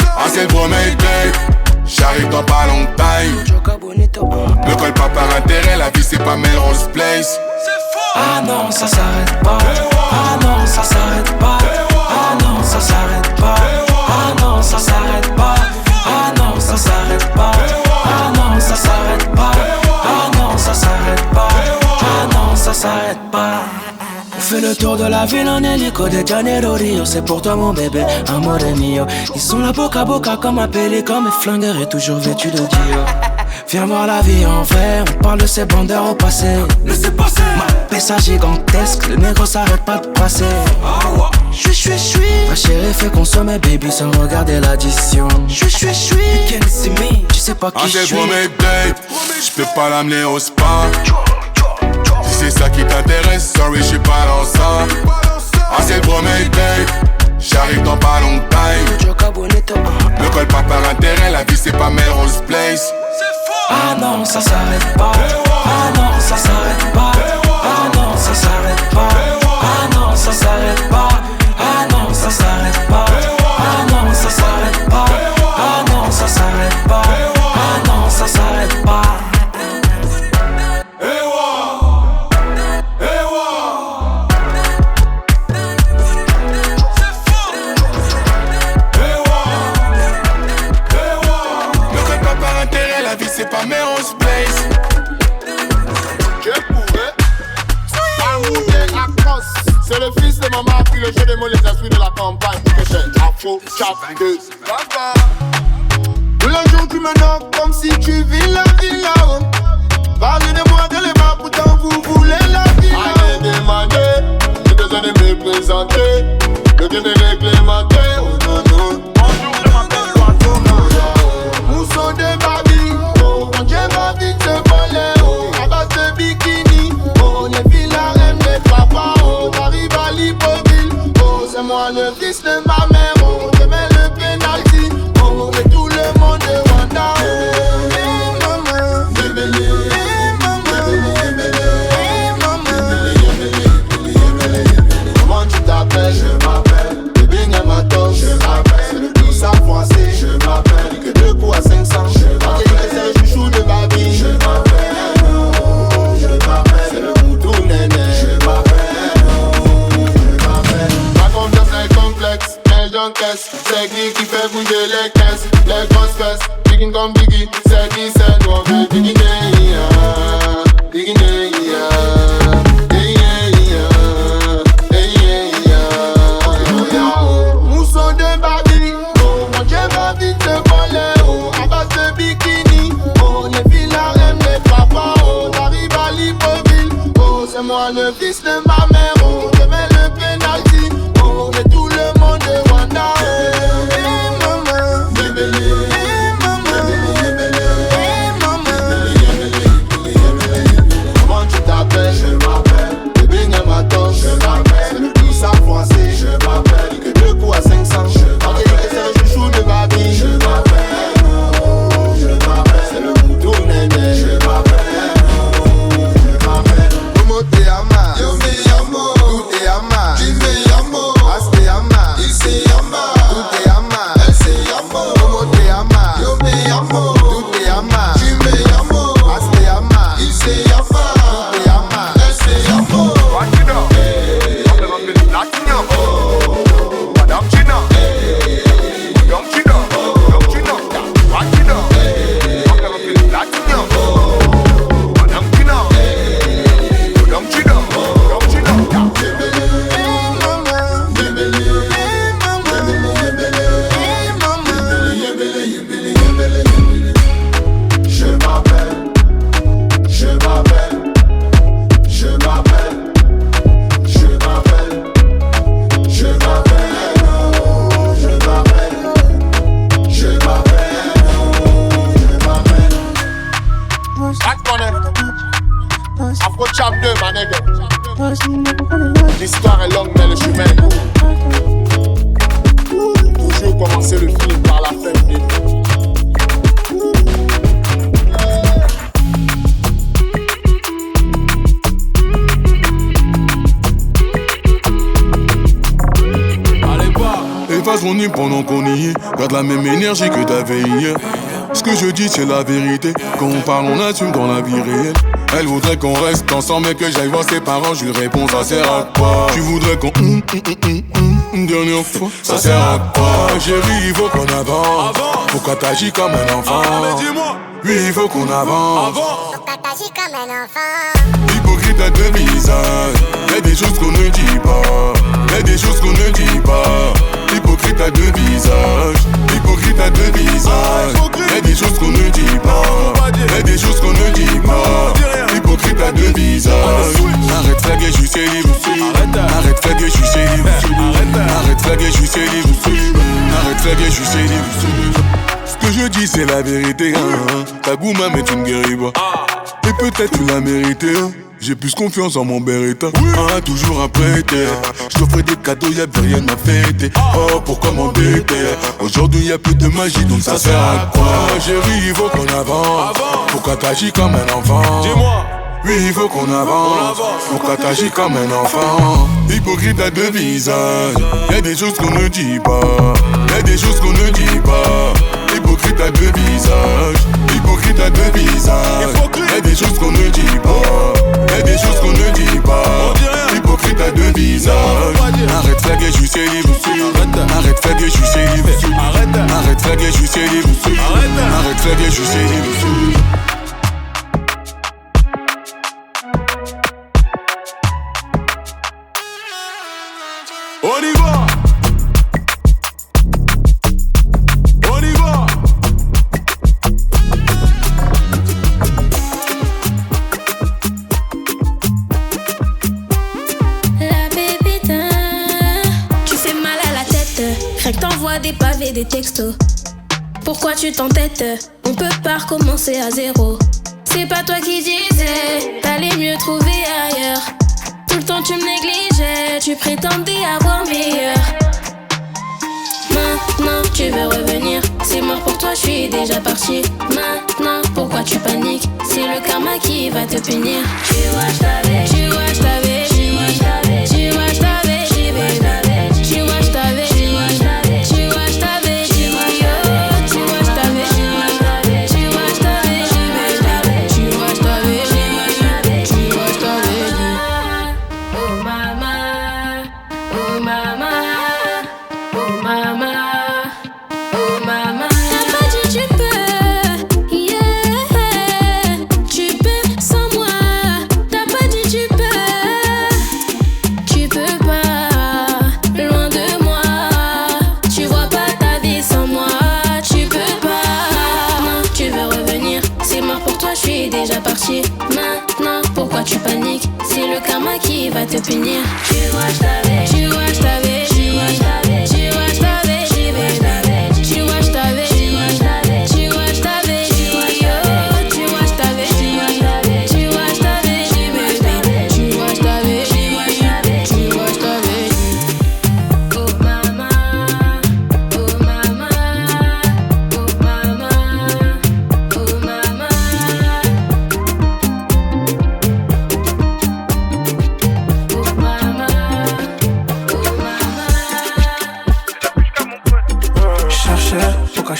Ah, c'est le premier date. J'arrive dans pas longtemps. Ne colle pas par intérêt, la vie c'est pas Melrose Place. Ah non, ça s'arrête pas. Ah non, ça s'arrête pas. Ah non, ça s'arrête pas. Ah non, ça s'arrête pas. Ah non, ça s'arrête pas. Ah non, ça s'arrête pas. Ah non, ça s'arrête pas. Ah non, ça s'arrête pas. On fait le tour de la ville en hélico de Janeiro Rio. C'est pour toi mon bébé, amore mio. Ils sont là boca à boca comme un pélican. Mes flingueurs est toujours vêtu de Dior. Viens voir la vie en vrai, on parle de ces bandeurs au passé. Laissez passer. Ma pessa gigantesque, le négro s'arrête pas de passer. Chui. Ma chérie fait consommer baby sans regarder l'addition. Chui. You can't see me, tu sais pas qui je suis. Ah, c'est le premier date. J'peux pas l'amener au spa. Si c'est ça qui t'intéresse, sorry, j'suis pas dans ça. Ah, c'est le premier date. J'arrive dans pas longtemps. Ne colle pas par intérêt, la vie c'est pas Melrose Place. Ah non, ça s'arrête pas. Ah non, ça s'arrête pas. Ah non, ça s'arrête pas. Ah non, ça s'arrête pas. Ah non, ça s'arrête pas. Ah non, ça s'arrête pas. Ah non, ça s'arrête pas. Ah non, ça s'arrête pas. C'est pas Melrose Place. Je pourrais arrouler la crosse. C'est le fils de maman qui le jeu des mots, les esprits de la campagne. Que j'ai afro, chap, de papa. Tous les jours tu me noques comme si tu vis la vie là-haut. Parlez de moi de l'émat, pourtant vous voulez la vie là-haut. Allez demander, j'ai besoin de me présenter. Le game est réglementé, oh non non. Bonjour, je m'appelle l'oiseau. Où sont des babis? J'ai ma vie de voler, oh, à base de bikini, oh, les filles la reine des papas, oh, j'arrive à l'hypoville, oh, c'est moi le fils de ma mère, oh, je mets le penalty, oh, et tout le monde est Rwanda, oh, hey maman, bébélé, hey maman, hey maman, comment tu t'appelles? Je m'appelle, bébé Nyamato, je m'appelle, c'est le plus à froisser, je m'appelle, que 2 coups à 500, je m'appelle, de baby, je m'appelle, oh, je m'appelle, c'est le mouton néné, je m'appelle, oh, je m'appelle. Ma confiance est complexe, mais j'encaisse, c'est qui fait bouger les caisses, les grosses fesses, picking comme Biggie, c'est qui c'est nous, on veut Biggie, Biggie, mousson de baby, oh, mon Dieu va vite se voler, oh, à base de bikini. Les filles la reine des papas, oh, j'arrive à l'hypoville, oh, c'est moi le fils de ma mère, oh, je mets le penalty, oh, et tout le monde est Rwanda, oh, hey maman, bébélé, hey maman, hey maman, comment tu t'appelles? Je m'appelle, bébé Nyamato, je m'appelle, c'est le plus à froisser, je m'appelle, que 2 coups à 500, je m'appelle, c'est le chouchou de baby, je m'appelle. Je m'appelle, je m'appelle, Momo te ama, yo connais. Afro Chap 2, ma nègre. L'histoire est longue, mais le chemin est court. Toujours commencer le film par la fin, baby. Efface mon nid pendant qu'on y est. Garde la même énergie que t'avais hier. Ce que je dis c'est la vérité. Quand on parle on assume dans la vie réelle. Elle voudrait qu'on reste ensemble mais que j'aille voir ses parents. Je lui réponds ça sert à quoi. Tu voudrais qu'on une dernière fois. Ça sert à quoi. Chérie il faut qu'on avance. Pourquoi t'agis comme un enfant? Oui il faut qu'on avance. Pourquoi t'agis comme un enfant? Hypocrite à deux visages. Y'a des choses qu'on ne dit pas. Y'a des choses qu'on ne dit pas. Hypocrite à deux visages. Hypocrite à deux visages. Y'a des choses qu'on ne dit pas. Y'a des choses qu'on ne dit pas. Hypocrite à deux visages. Arrête flaguer, je suis célib. Arrête flaguer, je suis célib. Arrête flaguer, je suis célib. Arrête flaguer, je suis célib. Ce que je dis c'est la vérité hein. Ta gouma mais tu ne guéris pas. Et peut-être tu l'as mérité hein. J'ai plus confiance en mon Beretta. Toujours après terre. Je t'offrais des cadeaux, y'avait rien à fêter. Oh, pourquoi m'embêter? Aujourd'hui y'a plus de magie, donc ça sert à quoi? Chérie, il faut qu'on avance. Pourquoi t'agis comme un enfant? Dis-moi. Oui, il faut qu'on avance. Pourquoi t'agis comme un enfant? Hypocrite à deux visages. Y'a des choses qu'on ne dit pas. Y'a des choses qu'on ne dit pas. Hypocrite à deux visages. Hypocrite à deux visages. Y'a des choses qu'on ne dit pas. Y'a des choses qu'on ne dit pas. Hypocrite à deux visages. Arrête flaguer, je suis célib. Arrête flaguer, je suis célib. Arrête flaguer, je suis célib. Arrête flaguer, je suis célib. On y va. On y va. La bébite, tu fais mal à la tête. Craig t'envoie des pavés, des textos. Pourquoi tu t'entêtes? On peut pas recommencer à zéro. C'est pas toi qui disais, t'allais mieux trouver ailleurs. Tout le temps tu me négligeais, tu prétendais avoir meilleur. Maintenant tu veux revenir, c'est mort pour toi, je suis déjà parti. Maintenant pourquoi tu paniques? C'est le karma qui va te punir. Tu vois j't'avais, tu vois j't'avais, tu vois j't'avais, tu vois j't'avais, tu vois j't'avais, tu vois j't'avais, tu vois j't'avais, tu vois j't'avais, tu vois j't'avais, tu vois j't'avais, tu vois j't'avais, tu vois j't'avais, tu vois j't'avais. Oh mama, oh mama, oh mama, oh mama. T'as pas dit tu peux, yeah. Tu peux sans moi. T'as pas dit tu peux pas. Loin de moi. Tu vois pas ta vie sans moi. Tu peux pas. Non, tu veux revenir. C'est mort pour toi, je suis déjà parti. Maintenant, pourquoi tu paniques? C'est le karma qui va te punir. Tu vois j't'avais, tu vois j't'avais, tu vois j't'avais, tu vois j't'avais, tu vois j't'avais, tu vois j't'avais, tu vois j't'avais, tu vois j't'avais, tu vois j't'avais, tu vois j't'avais, tu vois j't'avais, tu vois j't'avais. Oh mama, oh mama, oh mama, oh mama.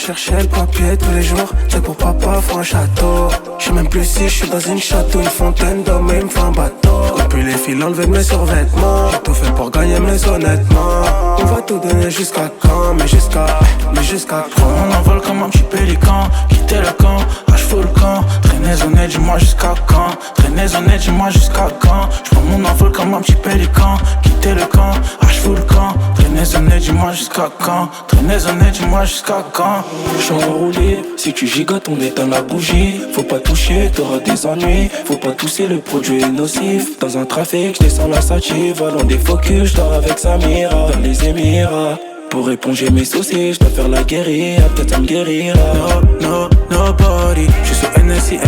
Chercher le papier tous les jours, c'est pour papa, faut un château. J'sais même plus si j'suis dans une château, une fontaine d'hommes et il me faut un bateau. Depuis les fils enlever mes survêtements, j'ai tout fait pour gagner mais honnêtement. On va tout donner jusqu'à quand, mais jusqu'à quand. On envole comme un petit pélican, quitter le camp, fous le camp. Traînez honnête, dis-moi jusqu'à quand. Traînez honnête, dis-moi jusqu'à quand. J'prends mon envol comme un petit pélican, quitter le camp, fous le camp. Traînez honnête, dis-moi jusqu'à quand. Traînez honnête, dis-moi jusqu'à quand. J'suis en roue libre, si tu gigotes on éteint la bougie. Faut pas toucher, t'auras des ennuis. Faut pas tousser, le produit est nocif. Dans un trafic, j'descends la sativa. Dans des focus, j'dors avec Samira. Dans les Émirats, Pour éponger mes soucis, je dois faire la guérilla, peut-être ça me guérira. No, nobody. J'suis sur NSI,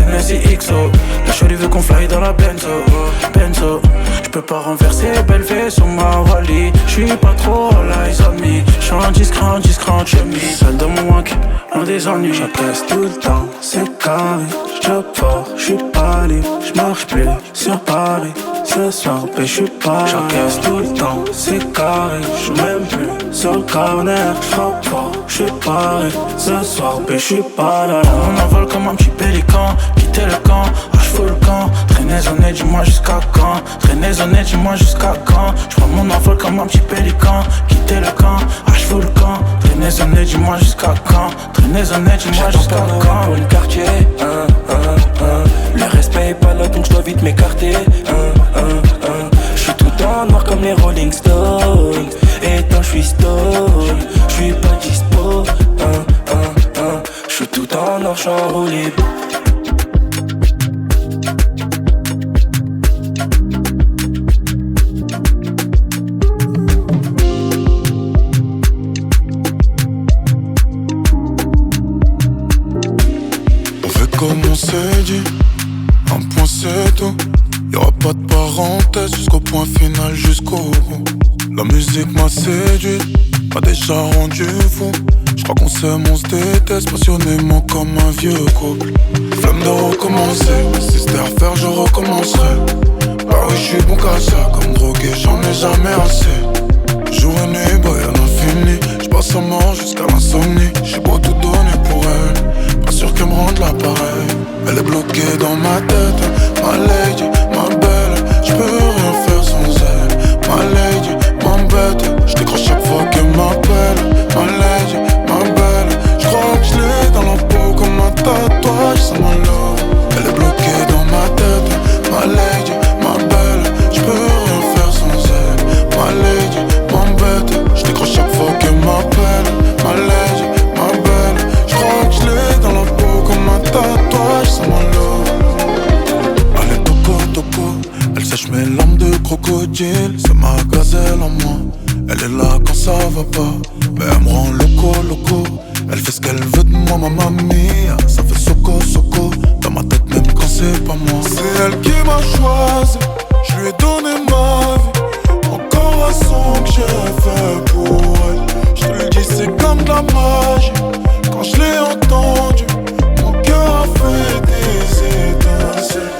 XO. La shorty veut qu'on fly dans la Benzo. J'peux pas renverser, belle fée sur ma Wally. J'suis pas trop all eyes on me. J'suis discret en chemise. Seul dans mon wank, loin des ennuis. J'encaisse tout le temps, c'est carré. J'job fort, j'suis pas libre. J'marche plus sur Paris. Ce soir, j'suis pas. J'encaisse tout le temps, c'est carré. J'suis même plus sur le corner. J'frappe fort, j'suis paré. Ce soir, j'suis pas là. On envole comme un petit pélican. Quitter le camp, j'fous le camp. Traînez en nez, dis-moi jusqu'à quand. Traînez en nez, dis-moi jusqu'à quand. J'prends mon envol comme un petit pélican. Quitter le camp, j'fous le camp. Traînez en nez, dis-moi jusqu'à quand. Traînez en nez, dis-moi jusqu'à quand. Pour le quartier, le respect est pas là donc j'dois vite m'écarter. J'suis tout en noir comme les Rolling Stones. Et tant j'suis stone, j'suis pas dispo. J'suis tout en noir, j'suis en roue libre. Comme on s'est dit, un point c'est tout. Y'aura pas de parenthèse jusqu'au point final, jusqu'au bout. La musique m'a séduit, m'a déjà rendu fou. J'crois qu'on s'aime, on se déteste passionnément comme un vieux couple. Flamme de recommencer, mais si c'était à faire je recommencerai. Bah oui j'suis bon qu'à ça, comme drogué j'en ai jamais assez. Jour et nuit, boy à l'infini, j'passe à mort jusqu'à l'insomnie. J'ai beau tout donner pour elle, pas sûr qu'elle me rende l'appareil. Elle est bloquée dans ma tête, ma lady, ma belle. J'peux rien faire sans elle, ma lady, m'embête. J'décroche chaque fois qu'elle m'appelle, ma lady, ma belle. J'crois que j'l'ai dans la peau comme un tatouage, ça m'enlève. Elle est bloquée dans ma tête, ma lady, ma belle. J'peux rien faire sans elle, ma lady, m'embête. J'décroche chaque fois qu'elle m'appelle, ma lady, ma belle. J'crois que j'l'ai dans la peau comme un tatouage, ça m'enlève. Allez toco, elle sèche mes larmes de crocodile. C'est ma gazelle en moi, elle est là quand ça va pas. Mais elle me rend loco. Elle fait ce qu'elle veut de moi, ma mamie. Ça fait soco, dans ma tête même quand c'est pas moi. C'est elle qui m'a choisi, je lui ai donné ma vie. Encore un son que j'ai fait pour elle. Je te le dis c'est comme de la magie. Quand je l'ai entendu, mon cœur a fait des étincelles.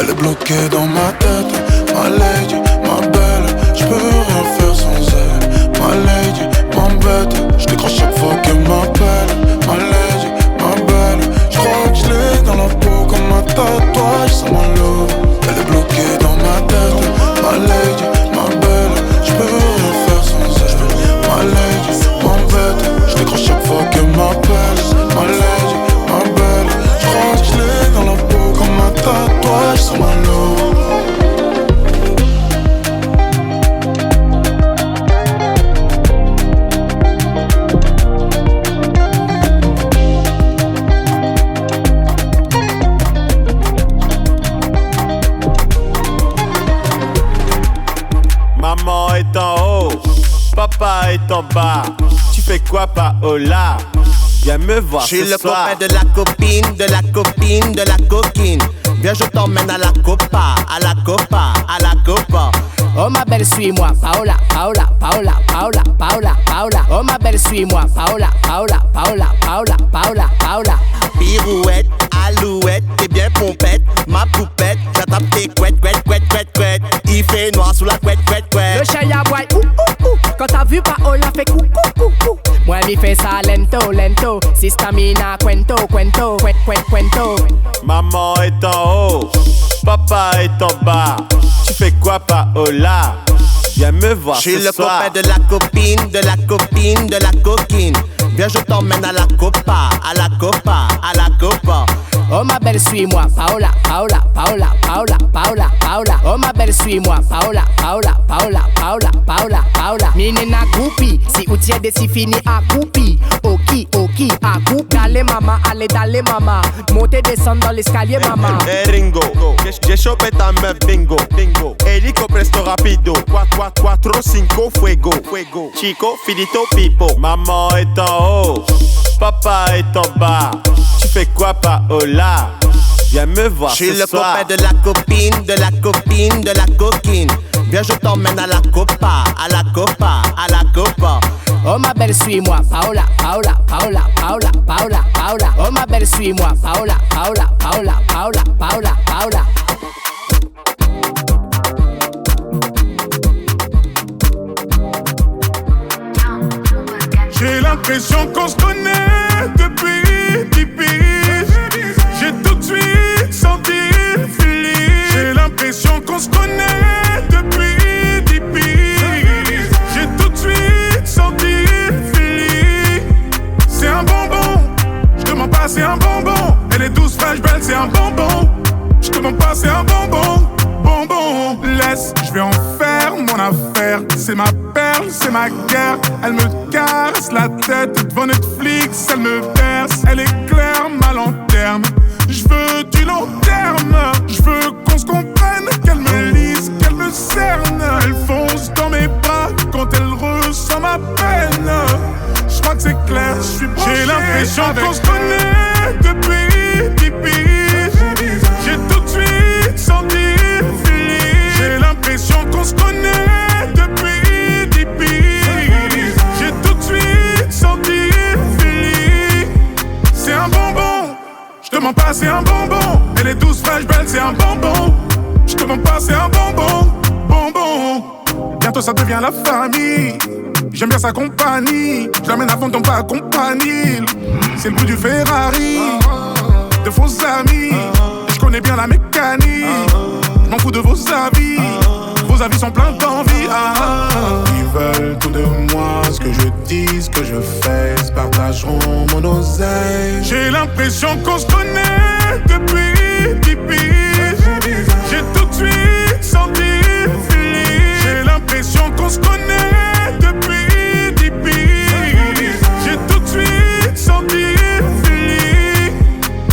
Elle est bloquée dans ma tête, ma lady, ma belle. J'peux rien faire sans elle, ma lady, m'embête. J'décroche chaque fois qu'elle m'appelle, ma lady, ma belle. J'crois que j'l'ai dans la peau comme un tatouage, ça m'enlève. Elle est bloquée dans ma tête, ma lady, ma belle. J'peux rien faire sans elle, ma lady, m'embête. J'décroche chaque fois qu'elle m'appelle, ma lady, ma belle. J'crois que j'l'ai dans la peau comme un tatouage, ça m'enlève. Maman est en haut, papa est en bas. Tu fais quoi, Paola? Viens me voir ce soir. Je suis le copain de la copine, de la copine, de la coquine. Viens, je t'emmène à la copa, à la copa, à la copa. Oh ma belle, suis-moi, Paola, Paola, Paola, Paola, Paola, Paola. Oh ma belle, suis-moi, Paola, Paola, Paola, Paola, Paola, Paola. Pirouette, alouette, t'es bien pompette, ma poupette. J'attrape tes couettes. Il fait noir sous la couette. Le chien aboie, quand t'as vu Paola fait cou. Moi m'y fais ça lento. Si stamina, cuento. Maman est en haut, papa est en bas. Tu fais quoi, Paola? Viens me voir ce soir. Je suis le copain de la copine, de la copine, de la coquine. Viens je t'emmène à la copa, à la copa, à la copa. Oh ma belle suis-moi, Paola, Paola, Paola, Paola, Paola, Paola. Oh ma belle suis-moi, Paola, Paola, Paola, Paola, Paola, Paola. Minina coupi, si ou tiède si fini à coupi. Oki, oki, à coupi. Allez maman, allez d'aller maman. Montez, descendre dans l'escalier maman. Hey Ringo, j'ai chopé ta meuf bingo, bingo. Helico presto rapido, 4, 5, fuego, fuego. Chico, finito, pipo. Maman est en haut, papa est en bas. Tu fais quoi Paola? Viens me voir ce soir. Je suis le copain de la copine, de la copine, de la coquine. Viens je t'emmène à la copa, à la copa, à la copa. Oh ma belle suis-moi, Paola, Paola, Paola, Paola, Paola, Paola. Oh ma belle suis-moi, Paola, Paola, Paola, Paola, Paola, Paola. J'ai l'impression qu'on se connaît depuis 10 piges. J'ai tout de suite senti le feeling. J'ai l'impression qu'on se connaît depuis 10 piges. J'ai tout de suite senti le feeling. C'est un bonbon, je te mens pas, c'est un bonbon. Elle est douce, fraîche, belle, c'est un bonbon. Je te mens pas, c'est un bonbon. Bonbon, laisse, je vais en faire mon affaire. C'est ma perle, c'est ma guerre. Elle me caresse la tête devant Netflix. Elle me berce, elle éclaire ma lanterne. Je veux du long terme. Je veux qu'on se comprenne, qu'elle me lise, qu'elle me cerne. Elle fonce dans mes bras quand elle ressent ma peine. Je crois que c'est clair, je suis branché. J'ai l'impression qu'on se connaît depuis 10 piges. J'ai tout de suite senti le feeling. J'ai l'impression qu'on se connaît depuis 10 piges. J'ai tout de suite senti le feeling. C'est un bonbon, je te mens pas, c'est un bonbon. Elle est douce, fraîche, belle, c'est un bonbon. Je te mens pas, c'est un bonbon, bonbon. Bientôt ça devient la famille. J'aime bien sa compagnie. Je l'amène à fond, ton pas compagnie. C'est le bruit du Ferrari. De faux amis. Je connais bien la mécanique. Je m'en fous de vos avis. Vos avis sont pleins d'envie. Ils veulent tout de moi. Ce que je dis, ce que je fais. Ils partageront mon oseille. J'ai l'impression qu'on se connaît depuis 10 piges. J'ai tout de suite senti le feeling. J'ai l'impression qu'on se connaît depuis 10 piges. J'ai tout de suite senti le feeling.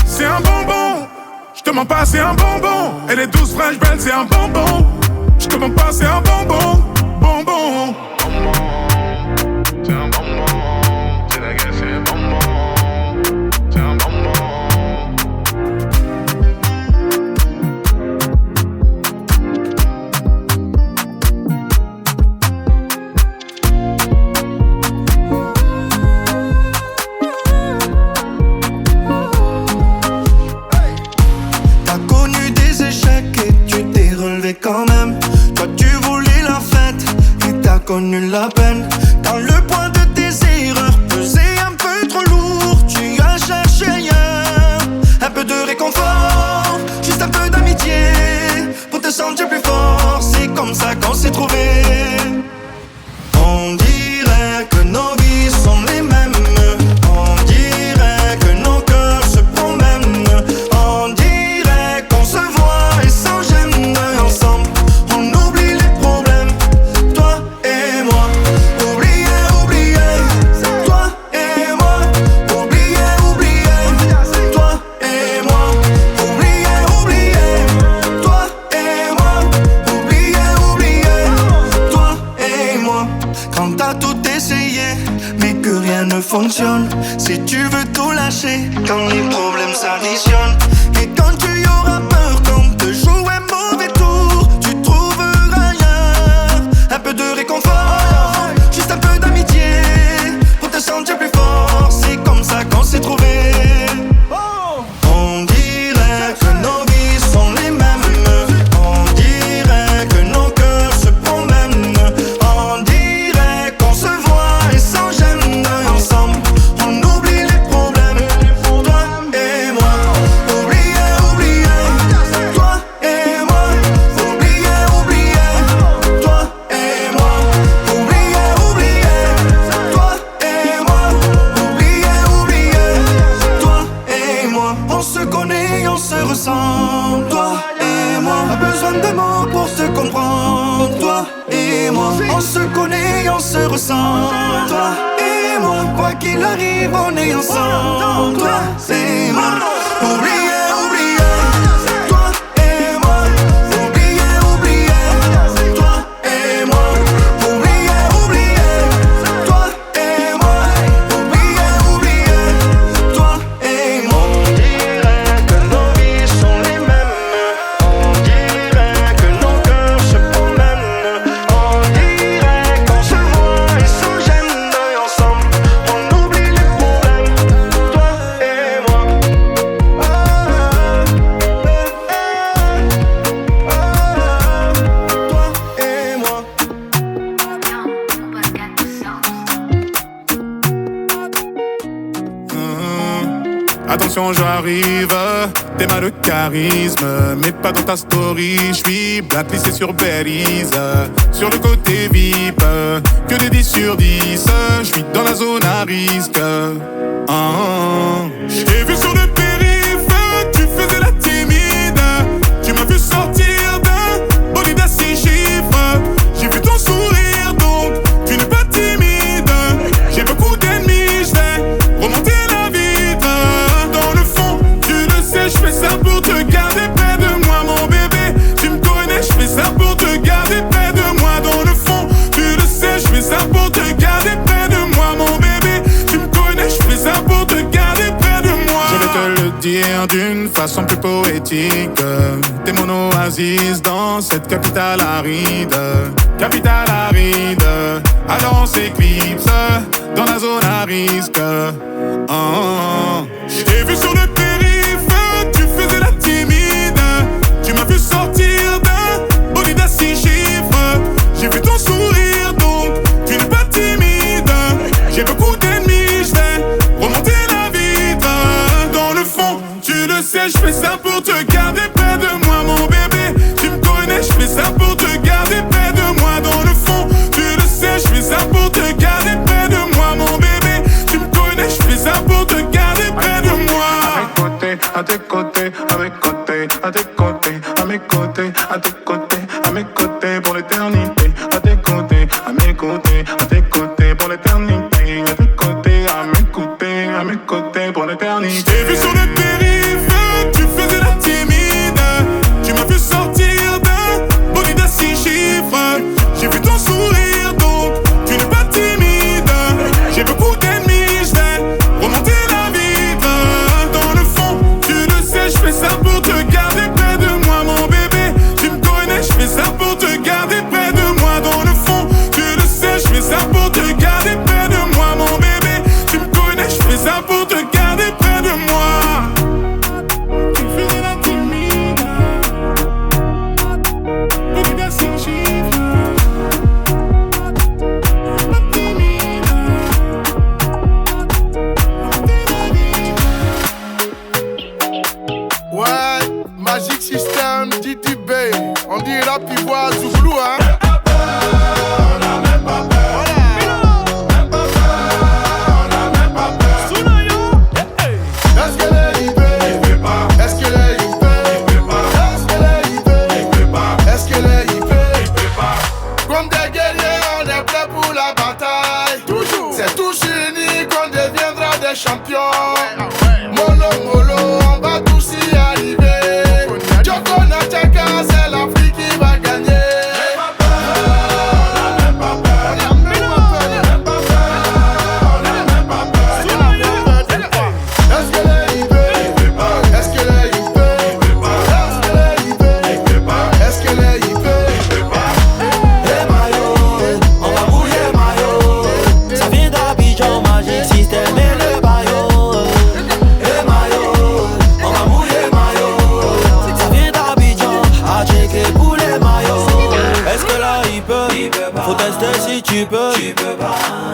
C'est un bonbon, je te mens pas, c'est un bonbon. Elle est douce, fraîche, belle, c'est un bonbon. Je te mens pas, c'est un bonbon, bonbon. C'est un bonbon, c'est la gueule, c'est un bonbon. C'est un bonbon. Quand même, toi tu voulais la fête et t'as connu la peine. Quand le poids de tes erreurs pesait un peu trop lourd, tu as cherché ailleurs un peu de réconfort, juste un peu d'amitié pour te sentir plus fort. C'est comme ça qu'on s'est trouvés. On dirait que nos vies sont les mêmes. On dirait que nos cœurs se promènent. On dirait qu'on se voit et sans gêne. Ensemble, on oublie les problèmes. Toi et moi, oublier, oublier. Toi et moi, oublier, oublier. Toi et moi, oublier, oublier. Toi et moi, oublier, oublier. Toi et moi. Quand t'as tout essayé, mais que rien ne fonctionne. Si tu veux tout lâcher, quand les problèmes s'additionnent. Et quand tu y auras peur, quand te joue un mauvais tour, tu trouveras ailleurs un peu de réconfort, juste un peu d'amitié pour te sentir plus fort. C'est comme ça qu'on s'est trouvés. On dirait que nos vies sont les mêmes. On dirait que nos cœurs se promènent. On dirait qu'on se voit et sans gêne. Ensemble, on oublie les problèmes. Toi et moi, oublier, ensemble, toi et moi. Pas besoin de mots pour se comprendre, toi et moi. On se connaît, on se ressent, toi et moi. Quoi qu'il arrive, on est ensemble, toi et moi. Oubliez, oubliez, toi et moi. Oubliez, oubliez, toi et moi. Oubliez, oubliez, toi et moi. Oubliez, oubliez, toi et moi. On dirait que nos vies sont les mêmes. On dirait que nos cœurs se promènent. On dirait qu'on se voit et se gêne ensemble. On oublie les problèmes, toi et moi. Attention, j'arrive, t'es mal de charisme, mais pas dans ta story. J'suis blacklisté sur Belize, sur le côté VIP, que des 10 sur 10. J'suis dans la zone à risque. J'ai vu sur le périph', tu faisais la timide. Tu m'as vu sortir d'un bolide à 6 chiffres. J'ai vu ton sourire, donc tu n'es pas timide. J'ai beaucoup d'ennemis, j'vais remonter la vitre. Dans le fond, tu le sais, j'fais ça pour te garder près de moi, mon bébé. Tu me connais, j'fais ça pour te garder près de moi. Dans le fond, tu le sais, j'fais ça pour te garder près de moi, mon bébé. Tu me connais, j'fais ça pour te garder près de moi. Je vais te le dire d'une façon plus poétique. T'es mon oasis dans cette capitale aride. Capitale aride. Alors on s'éclipse dans la zone à risque. J'ai vu sur le périph', tu faisais la timide. Tu m'as vu sortir d'un bolide à 6 chiffres. J'ai vu ton sourire, donc tu n'es pas timide. J'ai beaucoup d'ennemis, j'vais remonter la vitre. Dans le fond, tu le sais, j'fais ça pour te garder près de moi, mon bébé. Tu me connais, j'fais ça pour te garder près de moi. Dans le fond, tu le sais, j'fais ça pour te garder près de moi, mon bébé. Tu me connais, j'fais ça pour te garder près de moi. À tes côtés, à mes côtés, à tes côtés, à mes côtés, à tes côtés, à mes côtés pour l'éternité. À tes côtés, à mes côtés, à tes côtés pour l'éternité. À tes côtés, à mes côtés pour l'éternité. J'ai vu sur le périph', tu faisais la timide. Tu m'as vu sortir d'un bolide à 6 chiffres. J'ai vu ton sourire, donc tu n'es pas timide. J'ai beaucoup d'ennemis, j'vais remonter la vitre. Dans le fond, tu le sais, j'fais ça pour te garder près de moi, mon bébé. Tu me connais, j'fais ça pour te garder près de moi. Dans le fond, tu le sais, j'fais ça pour te garder près de moi, mon bébé. Tu me connais, j'fais ça pour te garder près de moi. Tu faisais la timide. Bolide à 6 chiffres. Pas timide. Ouais, Magic System, Didi Bay. On dit là, puis voix Zouglou, hein. Est-ce qu'elle est hyper? Est-ce qu'elle est hyper? Est-ce qu'elle est hyper? Est-ce qu'elle est hyper? Comme des guerriers, on est prêts pour la bataille. Toujours. C'est tous unis qu'on deviendra des champions. Molo, molo, on va tous y arriver. Joko Nataka, c'est l'Afrique qui va gagner. Est-ce qu'elle est hyper? Est-ce qu'elle est hyper? Est-ce qu'elle est hyper? Est-ce qu'elle est hyper? Les maillots, on va bouger maillot. Ça vient d'Abidjan, Magic System et le maillot. Les maillots, on va bouger maillot. Ça vient d'Abidjan, à checker pour les maillots. Est-ce que là il peut? Faut tester si tu peux.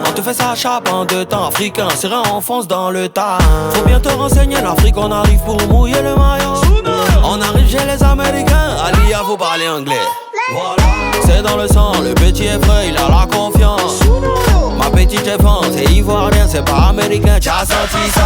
On te fait ça chape en 2 temps. Africain, serein, on fonce dans le tas. Faut bien te renseigner, l'Afrique on arrive pour mouiller le maillot. On arrive chez les Américains, Alia faut parler anglais. Voilà, c'est dans le sang, le petit est frais, il a la confiance. Ma petite est France, c'est ivoirien, c'est pas américain, t'as senti ça?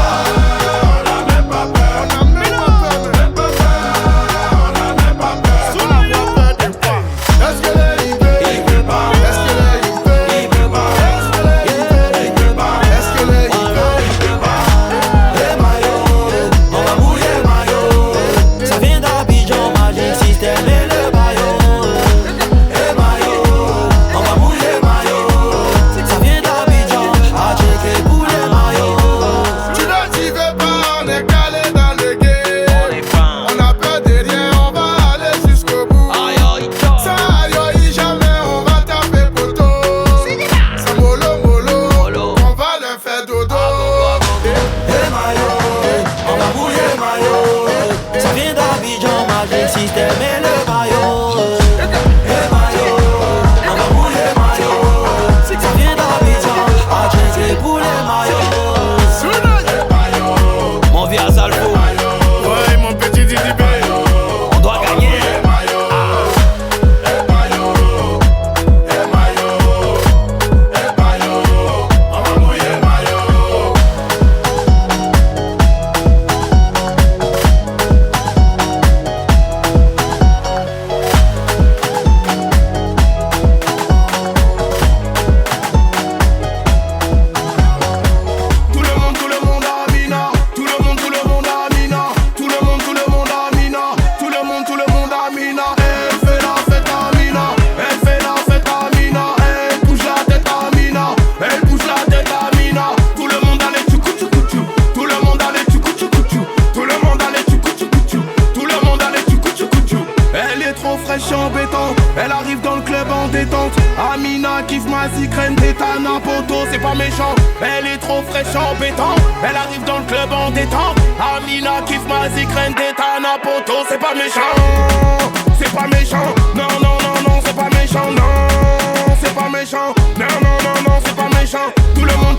d'Abidjan, Magic System et le maillot. Et maillot, on va mouiller maillot. Ça vient d'Abidjan, à Chelsea pour les maillots. Mon vieux Salfo, ouais mon petit Didi B, on doit gagner. Elle arrive dans le club en détente. Amina kiffe ma zikrène d'étana poto, c'est pas méchant. Elle est trop fraîche en béton. Elle arrive dans le club en détente. Amina kiffe ma zikrène d'étana poto, c'est pas méchant. C'est pas méchant. Non non non non, c'est pas méchant. Non, c'est pas méchant. Non non non non, c'est pas méchant. Tout le monde